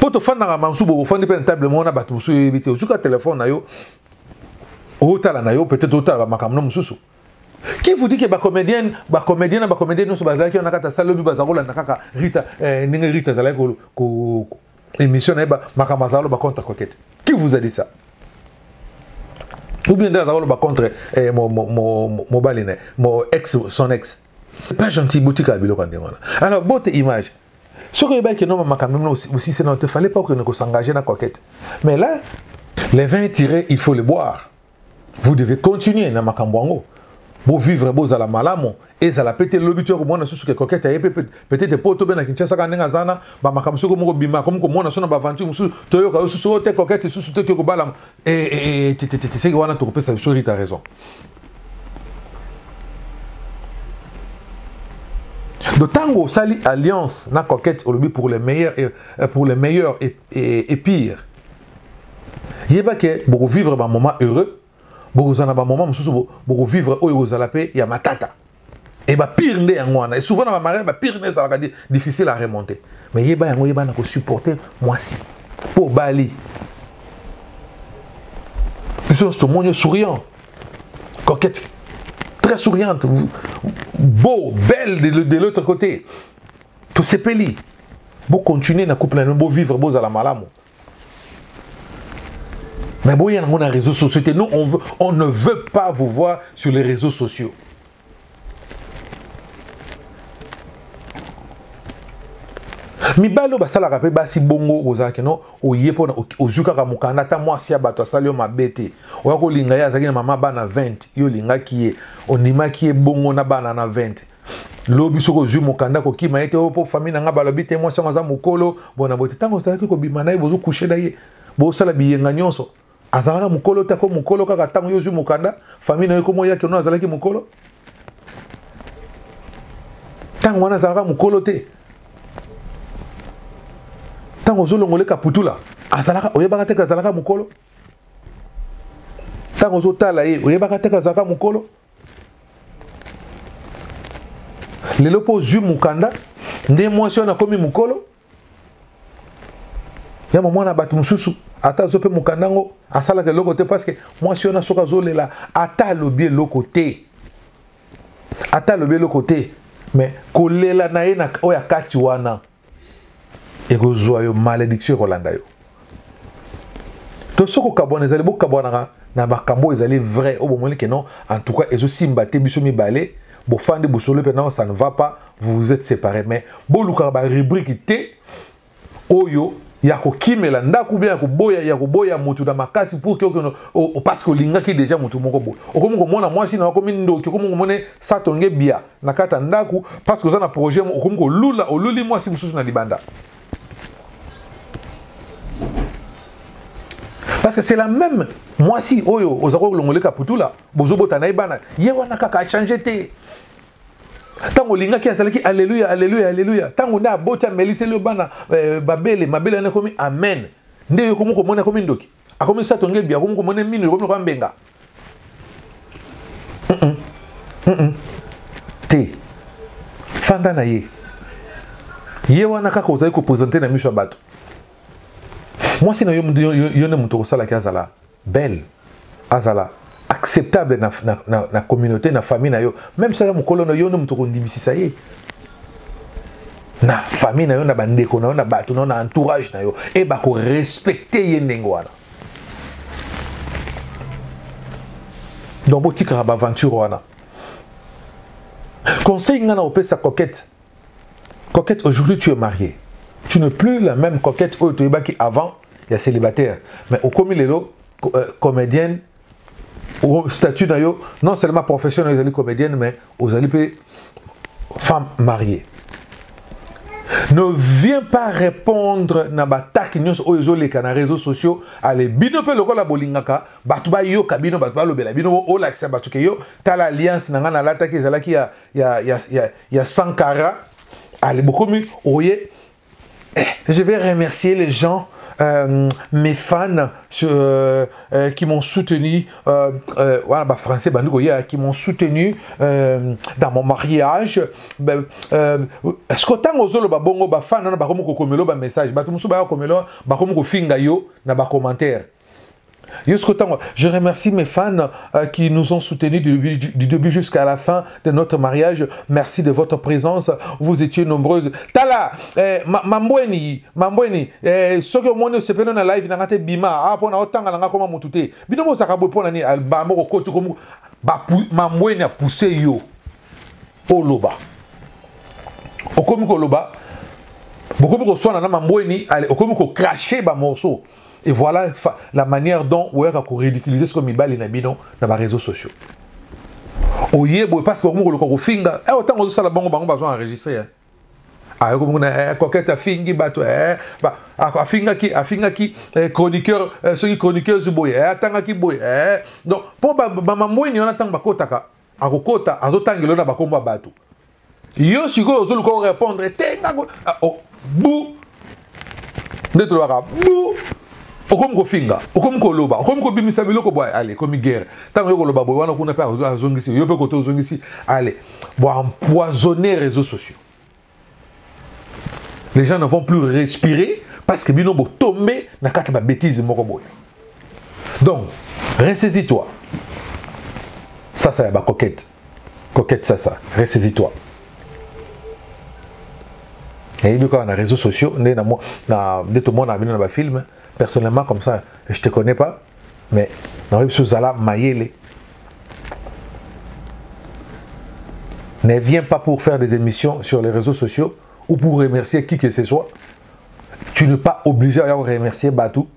Pour te faire un mansou, pour faire une table, on a battu sur téléphone, peut-être autant, qui vous dit que les comédiens nous sommes basés on a kata salobi bazarola nakaka Rita ninge Rita zala ko émission ba makamazalo ba contre coquette. Qui vous a dit ça? Ou bien d'avoir ba contre mon baline, mon ex son ex. C'est pas gentil boutique à bilo kandé wana. Alors beauté image. Ce que ba que non makamno aussi c'est non te fallait pas que nous s'engager dans coquette. Mais là les vins tirés, il faut les boire. Vous devez continuer na makambwango. Pour vivre beau à la malamo et ça la pété le but que moi na sous que coquette peut-être poto ben na Kinshasa ka nenga zana ba makamso ko moko bima comme ko mona sona ba aventure sous toyo ka sous te coquette sous te ko balam et c'est que wana to pesa sur Rita raison. De tango sali alliance na coquette au lobby pour les meilleurs et pires. Yeba que pour vivre un moment heureux beaucoup en a moment beaucoup vivre au Yozalapé il y a matata et bah pire né en et souvent dans ma mariage bah pire né ça va dire difficile à remonter mais yeba n'a pas supporter moi si pour Bali ils sont tout le monde souriant coquette très souriante beau belle de l'autre côté tout c'est peli beau continuer na couple beau vivre beau à la malamo. Mais bon, il y a un réseau social. Nous, on ne veut pas vous voir sur les réseaux sociaux. Mi balo basala rappel basi bongo ozaki no oyepo ozuka ka mukanda ta mwasi ya bato asali yo mabete oya ko linga ya zaki na mama bana 20 yo linga ki onima ki bongo na bana na 20 lobi soko zu mokanda ko kima ete po famille nanga balobi te moi sama za mokolo bona bote tango za ko bimana e bozo coucher daye bo sala biyenga nyonso azalaka mokolo ta ko mokolo kaka tango yo zu mokanda famille na yo ko moya ke no azalaki mokolo tango wana azalaka mokolo te tango zo longoleka putula azalaka oyebaka te azalaka mokolo tango zo tala ye oyebaka te azalaka mokolo lelo po zu mukanda nde mwasi wana komi mukolo ya mwana batu mususu ata zo pe mukanda ngo asala ke loko te parce que mwasi wana soka zo lela ata lobi loko te mais kolela na ye na oya kati wana ekozwa yo malédiction kolanda yo to soko kabona ezali bo kabona na bakambo ezali vrai o bomoni ke non en tout cas ezo simba te biso mibale bofandi bosolo pe non ça ne va pas vous vous êtes séparés mais boluka ba rubrique te oyo ya ko kimela ndaku bien ya koboya mutu na makasi pour que parce que lingaki déjà mutu moko bo okomo ko mona mwasi na komi ndoki okomo ko mone satonge bia na kata ndaku parce que ça na projet okomo ko lula oluli mwasi mususu na libanda parce que c'est la même mwasi oyo ozako longoleka putula bozobota na ibana ye wana kaka changer te tango lingaki azalaki alléluia alléluia alléluia tango na bota melise le bana babele mabele na komi amen nde yo komoko mona komi ndoki akomi satonge bia komoko mona minu komi ko mbenga te fanda na ye wana kaka ozali ko présenter na miso bato moi si na yo ne muto ko sala ki azala belle azala acceptable na communauté na famille na yo même ça mukolo na yo ne muto ko ndimisisa ye na famille na yo na bandeko na yo na bato na entourage na yo e ba ko respecter ye ndenge wana donc botika ba aventure wana conseil ngana opesa coquette aujourd'hui tu es marié tu n'es plus la même coquette oyo toyebaki avant ya célibataire mais au komi lelo comédienne au statut na yo non seulement professionnelle ezali comédienne mais ozali pe femme mariée ne viens pas répondre na bataki nyonso oyo ezoleka na réseaux sociaux ale bino pe lokola bolingaka bato bayoka bino bato balobela bino olakisa bato ke yo tala alliance na nga nalataki ezalaki ya Sankara ale bokomi oye je vais remercier les gens mes fans qui m'ont soutenu voilà bah français bah nous qui m'ont soutenu dans mon mariage est-ce que tant ozolo ba bongo ba fan na ba komo ko komelo ba message ba tumusu ba komelo ba komo ko finga yo na ba commentaire. Je remercie mes fans qui nous ont soutenus du début jusqu'à la fin de notre mariage. Merci de votre présence. Vous étiez nombreuses. Tala, mambweni, ce que moi ne sais pas dans la live, n'a bima, ah pour na otanga na ngakoma mutute. Binomo sakabo pour nani albamo ko kotu komu ba mambweni a poussé yo. Oloba. Okomi ko loba. Bokomi ko swana na mambweni, allez, okomi ko cracher ba morceau. Et voilà la manière dont on a ridiculisé ce que Mibali n'a bino dans les réseaux sociaux. Oye, parce que on finga, autant on sala bango bango besoin enregistrer. Ah, comme on a coquette à fingi bato, a finga ki chroniqueur, ceux qui chroniqueurs du boy, tanga ki boy. Donc pour maman ni on attend bakota ka, a kokota, a zotangelo na bakomba bato. Yo siko ozulu ko répondre, tenga oh bou. Ndetro baka bou. Okom ko finga, okom ko loba, okom ko bimisa biloko boy, allez, comme guerre. Tant que loba boy, wana kuna pa zongisi, yo pe ko to zongisi, allez, bo empoisonner les réseaux sociaux. Les gens ne vont plus respirer parce que bino bo tomber na kata ba bêtise moko boy. Donc, ressaisis-toi. Ça c'est ba coquette. Coquette ça, ressaisis-toi. Et puis quand on a les réseaux sociaux, tout le monde a vu dans le film. Personnellement, comme ça, je ne te connais pas, mais ne viens pas pour faire des émissions sur les réseaux sociaux ou pour remercier qui que ce soit. Tu n'es pas obligé à remercier Batou.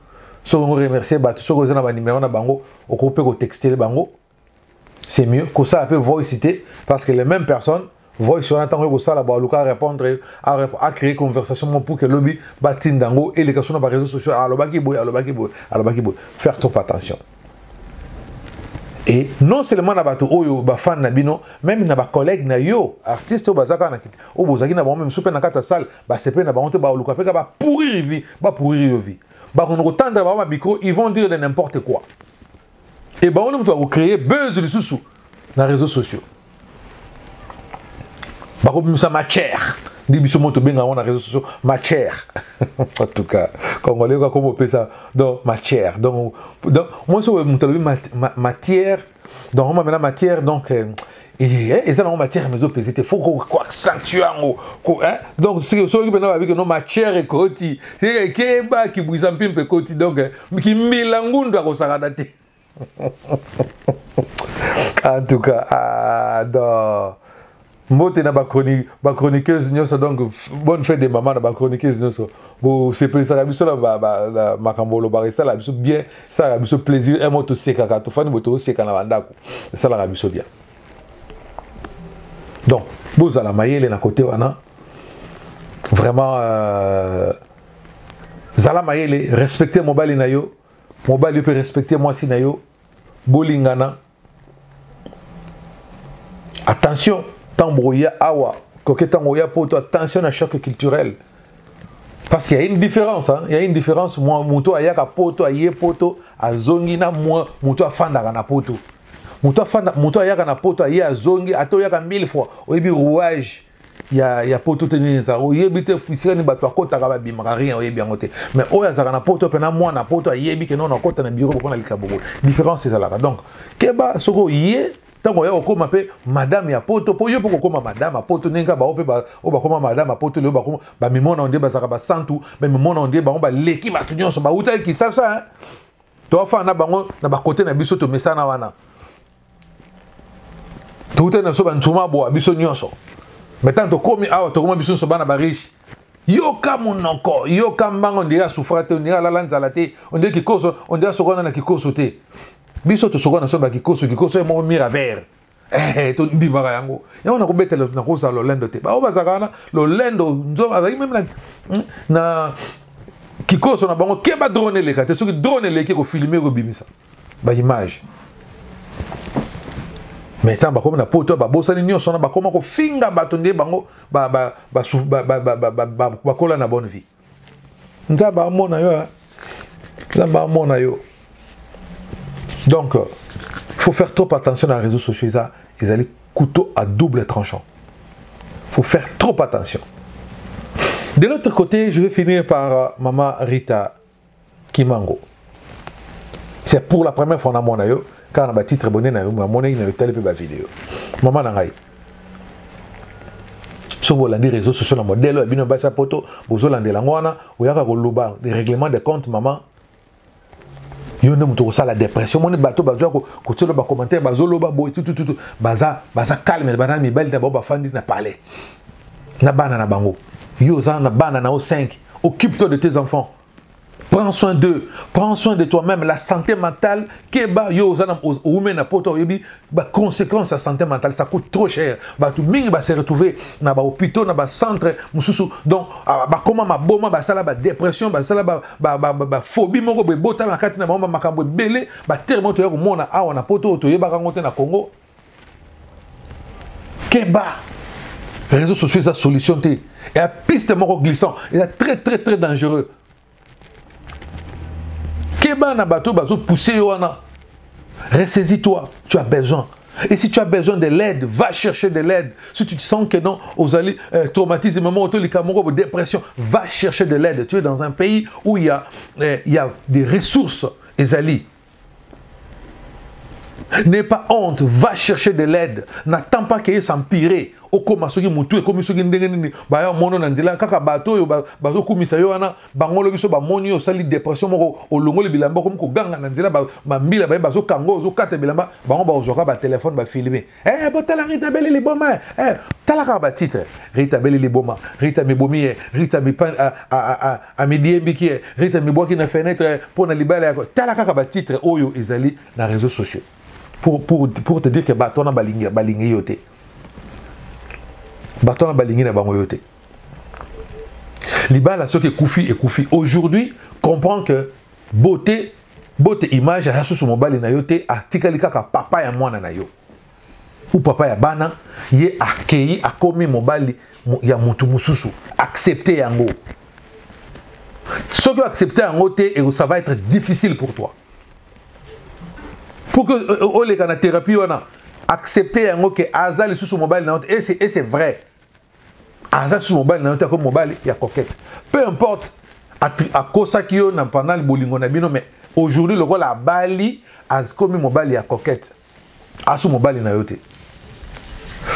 Si on remercie Batou, si on a un numéro, on peut texter le bango. C'est mieux que ça peut voix citer parce que les mêmes personnes voice on attend que ça là ba répondre à créer conversation pour que lobby batindango et les questions sur les réseaux sociaux alobaki boy faire trop attention. Et non seulement na bato oyo ba fan na bino, même na ba collègue na yo artiste bazaka na o bozaki na ba même super na kata salle ba sepe na ba honte ba luka peka ba pourrir vie yo vie ba on tendre ba micro ils vont dire de n'importe quoi et ba on va créer buzz le sous na réseaux sociaux ba ko ça matière di biso moto benga on na réseaux sociaux matière en tout cas congolais quoi comme on peut ça donc matière donc moi sur matière donc on m'a la matière donc et ça dans matière mais au pesité faut quoi accentuer donc c'est ce que maintenant avec nos matière et côté c'est keba qui bouge un peu côté donc qui milangundo ko saradate en tout cas donc Mbote na ba chroniqueuse nyoso donc bonne fête des mamans na ba chroniqueuse nyoso bo c'est plus ça la biso la makambolo ba ça la biso bien ça la biso plaisir et moto seka ka to fani moto seka na bandako ça la biso bien donc boza la mayele na côté wana vraiment zala mayele respecter mobile na yo mobile peut respecter moi si na yo bolingana attention Tambouya awa, coquetangoya poto, attention à choc culturel. Parce qu'il y a une différence, hein. Il y a une différence. Moi, muto ayaka poto, aye poto, azongina moi, muto afanda na poto. Muto ayaka na poto, aye azongi, ato yaka 1000 fois. Oyebi rouage, ya poto tenir ça. Oyebi te puisque ni bato akota kaba bimaka rien oyebi angote. Mais oya zaka na poto pena moi na poto ayebi que non akota na bureau pour na likaboko. Différence c'est ça là. Donc, keba soko yé tango ya okoma pe madame ya poto po yo poko koma madame ya poto nenga ba ope ba o ba koma madame ya poto le ba koma ba mimona onde ba zaka ba santu ba mimona onde ba on ba leki ba tunyoso ba uta ki sasa to fa na bango na ba côté na biso to mesana wana to uta na so ba ntuma bo biso nyoso metant to komi awa to koma biso so bana ba riche yo kamunoko yo kambango ndira souffrate ndira la lanzala te onde ki koso onde sokona na ki koso te biso to sokona so ba kikoso e mo mira vert to ndimaka yango yango na kobetela na kosa lo lendo te ba o bazakana lo lendo nzo azali même na kikoso na bango ke ba drone leka te soki drone leki ko filmer ko bimisa ba image mais tant ba comme na poto ba bosani nyonso na ba koma ko finga bato nde bango ba kola na bonne vie nzaba mona yo nzaba mona yo. Donc, il faut faire trop attention aux réseaux sociaux. Ils allaient couteau à double tranchant. Il faut faire trop attention. De l'autre côté, je vais finir par Maman Rita Kimango. C'est pour la première fois dans mon aïe, car on a titre bonnet na yo, mon aïe na tel peu ba vidéo. Maman nangai. Sur les réseaux sociaux, le modèle, bino basa poto, bozo lande langwana, ou yaka ko loba, des règlements de compte maman. Yo ne muto ça la dépression mon bateau bazo ko tolo ba commentaire bazo loba boy tout baza calme bana mi belle d'abord ba fandi na parler na bana na bango yo za na bana na o 5 occupe-toi de tes enfants prends soin d'eux prends soin de toi-même la santé mentale keba yo za na ou na poto yobi ba conséquence à santé mentale ça coûte trop cher ba tout mingi ba se retrouver na ba hôpital na ba centre mususu donc ba comment ma boma ba sala ba dépression ba sala ba phobie moko be bota na kati na ba makambo belé ba tellement to yako mona awa na poto to yeba kangote na Congo keba réseaux sociaux ça solution té et la piste moko glissant et très très très dangereux. Keba na bateau bazo pousser wana. Ressaisis-toi, tu as besoin. Et si tu as besoin de l'aide, va chercher de l'aide. Si tu sens que non, aux alliés traumatisme, dépression, va chercher de l'aide. Tu es dans un pays où il y a des ressources, Ezali. N'aie pas honte, va chercher de l'aide. N'attends pas qu'il s'empirer. Okoma soki mutu e komi soki ndenge nini ba ya mono na nzela kaka bato yo bazo kumisa yo wana bangolo biso ba moni yo sali dépression moko olongoli bilamba comme ko ganga na nzela ba mbila ba bazo kango zo kate bilamba bango ba ozoka ba téléphone ba filmer botala Rita Belle Liboma tala ka ba titre Rita Belle Liboma Rita Mibomi Rita mi pan a midiembi ki Rita mi boki na fenêtre pour na libala yako tala ka ba titre oyo ezali na réseaux sociaux pour te dire que bato na balingi yote. Bato na balingi na bango yote. Libala ce qui est koufi. Aujourd'hui, comprends que beauté image à sur mobile na yote article kaka papa ya mwana na yo. Ou papa ya bana ye accueilli a komi mobile ya mutu mususu accepter yango. Ce que accepter yango te et ça va être difficile pour toi. Pour que o les kana thérapie wana accepter yango que azali sur mobile na yote et c'est vrai. Azali sur mobile na yote comme mobile ya coquette. Peu importe à kosa kiyo na pendant le bolingo na bino mais aujourd'hui le rôle la bali as comme mobile ya coquette. Asu mobile na yote.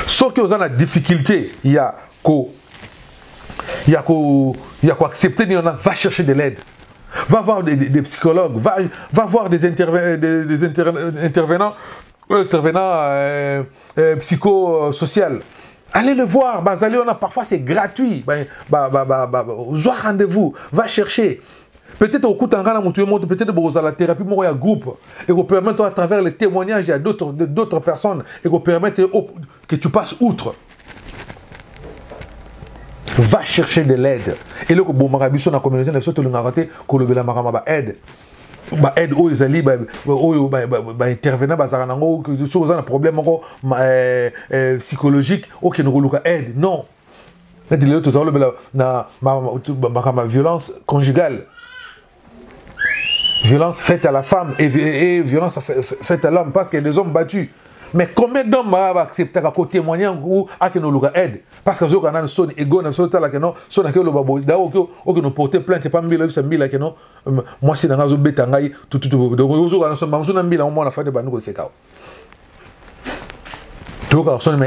Sauf que vous avez la difficulté, il y a accepter, va chercher de l'aide. Va voir des psychologues, va voir des intervenants psychosociaux. Allez le voir, parfois c'est gratuit. Joue rendez-vous, va chercher. Peut-être au coup de peut-être que la thérapie à groupe et vous permettre à travers les témoignages à d'autres personnes et vous permettre que tu passes outre. Va chercher de l'aide. Et là, bon marabiso na communauté na soto ngaraté ko lobela marama ba aide. Ba aide o ezali ba intervenant ba zara nango que so za na problème psychologique o ke ngoluka aide. Non. Là dit l'autre ça lobela na ma violence conjugale. Violence faite à la femme et violence faite à l'homme parce qu'il y a des hommes battus. Mais combien d'hommes vont accepter à témoigner ou à que nous aide parce que nous avons son ego, nous avons son ego, nous avons porté plainte pas mille que non moi c'est dans la zone bétangaï tout donc nous avons mille on a fait des banous c'est cao.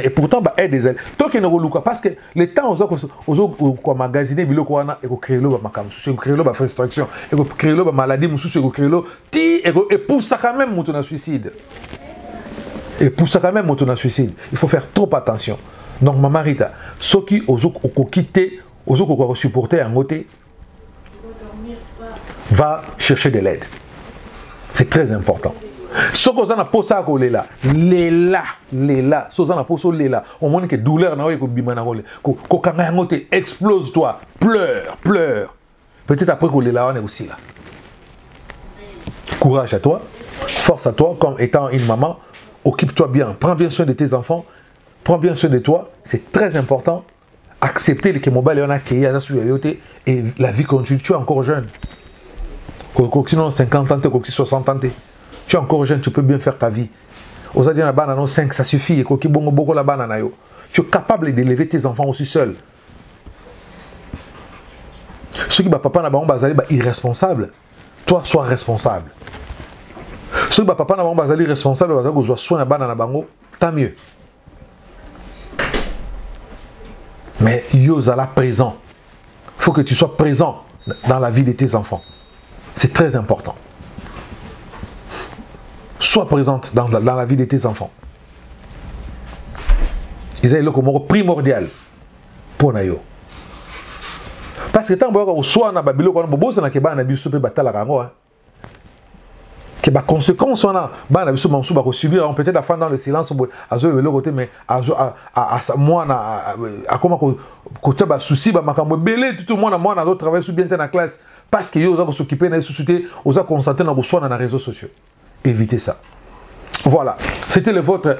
Et pourtant bah aide des ailes tant que nous parce que les temps aux magasiner bilo ko na et ko créer lo ba makam so ko créer lo ba frustration et ko créer lo ba maladie mususu ko créer lo ti et pour ça quand même mutu na suicide. Et pour ça quand même mutu na suicide. Il faut faire trop attention. Donc maman Rita, ceux qui ozo ko quitter, ozo ko supporter en côté va chercher de l'aide. C'est très important. Ce que vous avez posé à Lela, ce que vous avez posé à Lela, au moins que douleur n'a pas été explose-toi, pleure. Peut-être après que Lela on est aussi là. Courage à toi, force à toi, comme étant une maman, occupe-toi bien, prends bien soin de tes enfants, prends bien soin de toi, c'est très important. Accepter que mobile on a créé et la vie continue, tu es encore jeune. Sinon 50 ans, 60 ans. Tu es encore jeune, tu peux bien faire ta vie. Aux adiens, la 5, ça suffit. Tu es capable d'élever tes enfants aussi seul. Ceux qui papa n'a pas irresponsable, toi sois responsable. Ceux qui papa n'a pas irresponsable, tant mieux. Mais yozala présent. Il faut que tu sois présent dans la vie de tes enfants. C'est très important. Sois présente dans la vie de tes enfants. Ils ont le primordial pour nous. Parce que tant que soit na babilo ko bobosa na keba na biso pe batala rango que ba conséquence on a ba na biso mamsu ba ko subir peut-être la fin dans le silence azo le côté mais azo a moi na a comment ko taba souci ba makambo belé tout le monde moi na travailler sous bien dans classe parce que yo za ko s'occuper na société oza concentrer na so na réseaux sociaux. Évitez ça. Voilà, c'était le vôtre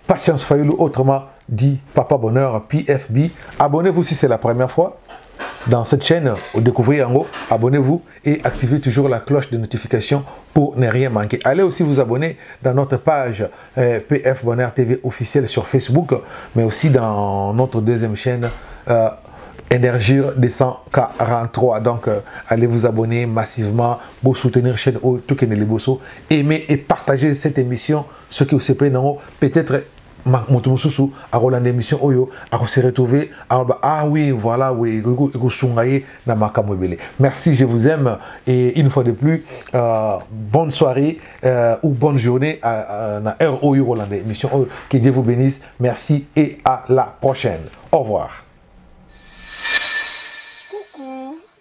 Patience Fayulu, autrement dit Papa Bonheur PFB. Abonnez-vous si c'est la première fois dans cette chaîne, découvrez en haut, abonnez-vous et activez toujours la cloche de notification pour ne rien manquer. Allez aussi vous abonner dans notre page PF Bonheur TV officielle sur Facebook, mais aussi dans notre deuxième chaîne Énergie 243. Donc allez vous abonner massivement pour soutenir la chaîne tout que les bosso. Aimez et partagez cette émission. Ce qui vous plaît, peut-être à Roland émission Oyo à se retrouver ah oui voilà oui merci, je vous aime et une fois de plus bonne soirée ou bonne journée à Oyo Roland émission Oyo. Que Dieu vous bénisse, merci et à la prochaine. Au revoir.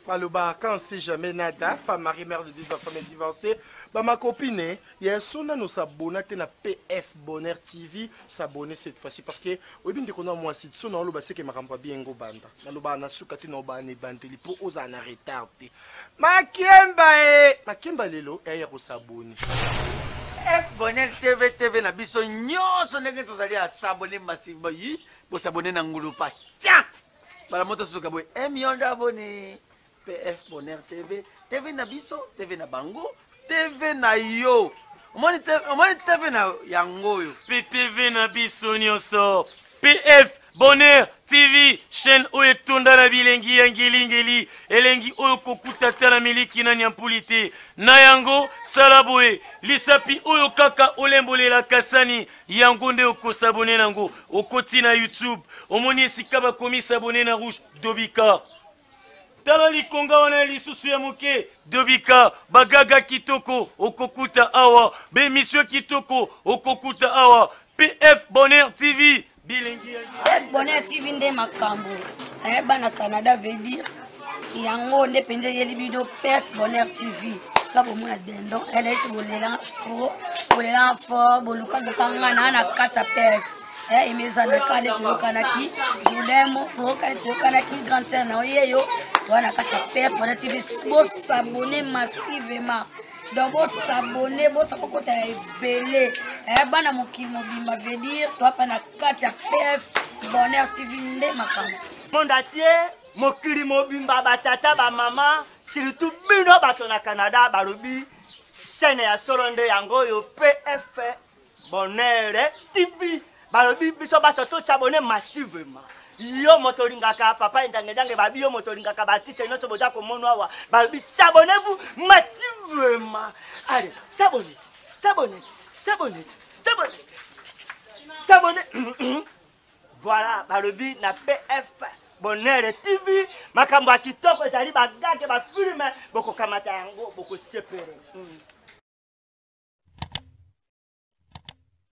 Maloba, quand on sait jamais nada, femme mariée, mère de 2 enfants, mais divorcée, bah ma copine, il y a son nous s'abonner à PF Bonheur TV, s'abonner cette fois-ci parce que oui bien qu'on a moi si son on le c'est que ma rampa bien go banda. Maloba na suka tu no ba ne banteli pour aux en retardé. Makemba lelo et ya ko s'abonner. F Bonheur TV na biso nyonso ndenge tozali à s'abonner massivement yi, pour s'abonner na ngulupa. Tiens. Bala moto suka boy 1 million d'abonnés. PF Bonheur TV na biso, TV na bango, TV na yo. Omoni TV na yango yo. PTV na biso nyonso. PF Bonheur TV, chaîne oyo tunda na bilengi ya ngeli elengi oyo kokutata na miliki na nyampulite. Na yango salaboe, lisapi oyo kaka olembolela kasani, yango nde okosabone nango, okoti na YouTube. Omoni esika bakomi sabone na rouge Dobika. Tala likonga wana lisusu ya muke Dobika bagaga kitoko okokuta awa be monsieur kitoko okokuta awa PF Bonheur TV bilingi PF Bonheur TV nde makambo bana Canada veut dire yango nde penje yeli bido PF Bonheur TV sika bomona dendo elle est bolela fort boluka bokanga na kata PF imeza na kade tokanaki budemo tokanaki grand terre na yeyo wana kata PF Bonheur TV bo s'abonner massivement donc bo s'abonner bo sakokota ebele bana mokili mobimba veut dire toi pa na kata PF Bonheur TV nde makambo monde entier mokili mobimba batata ba mama surtout bino bato na Canada balobi scène ya soronde yango yo PF Bonheur TV balobi biso baso to s'abonner massivement yo motoringaka papa ndange babi yo motoringaka batiste nyonso boja komonwa wa balobi s'abonnez-vous massivement allez s'abonner voilà balobi na PF Bonheur TV makambo ya kitoko ezali bagage bafilme bokokamata yango bokosepere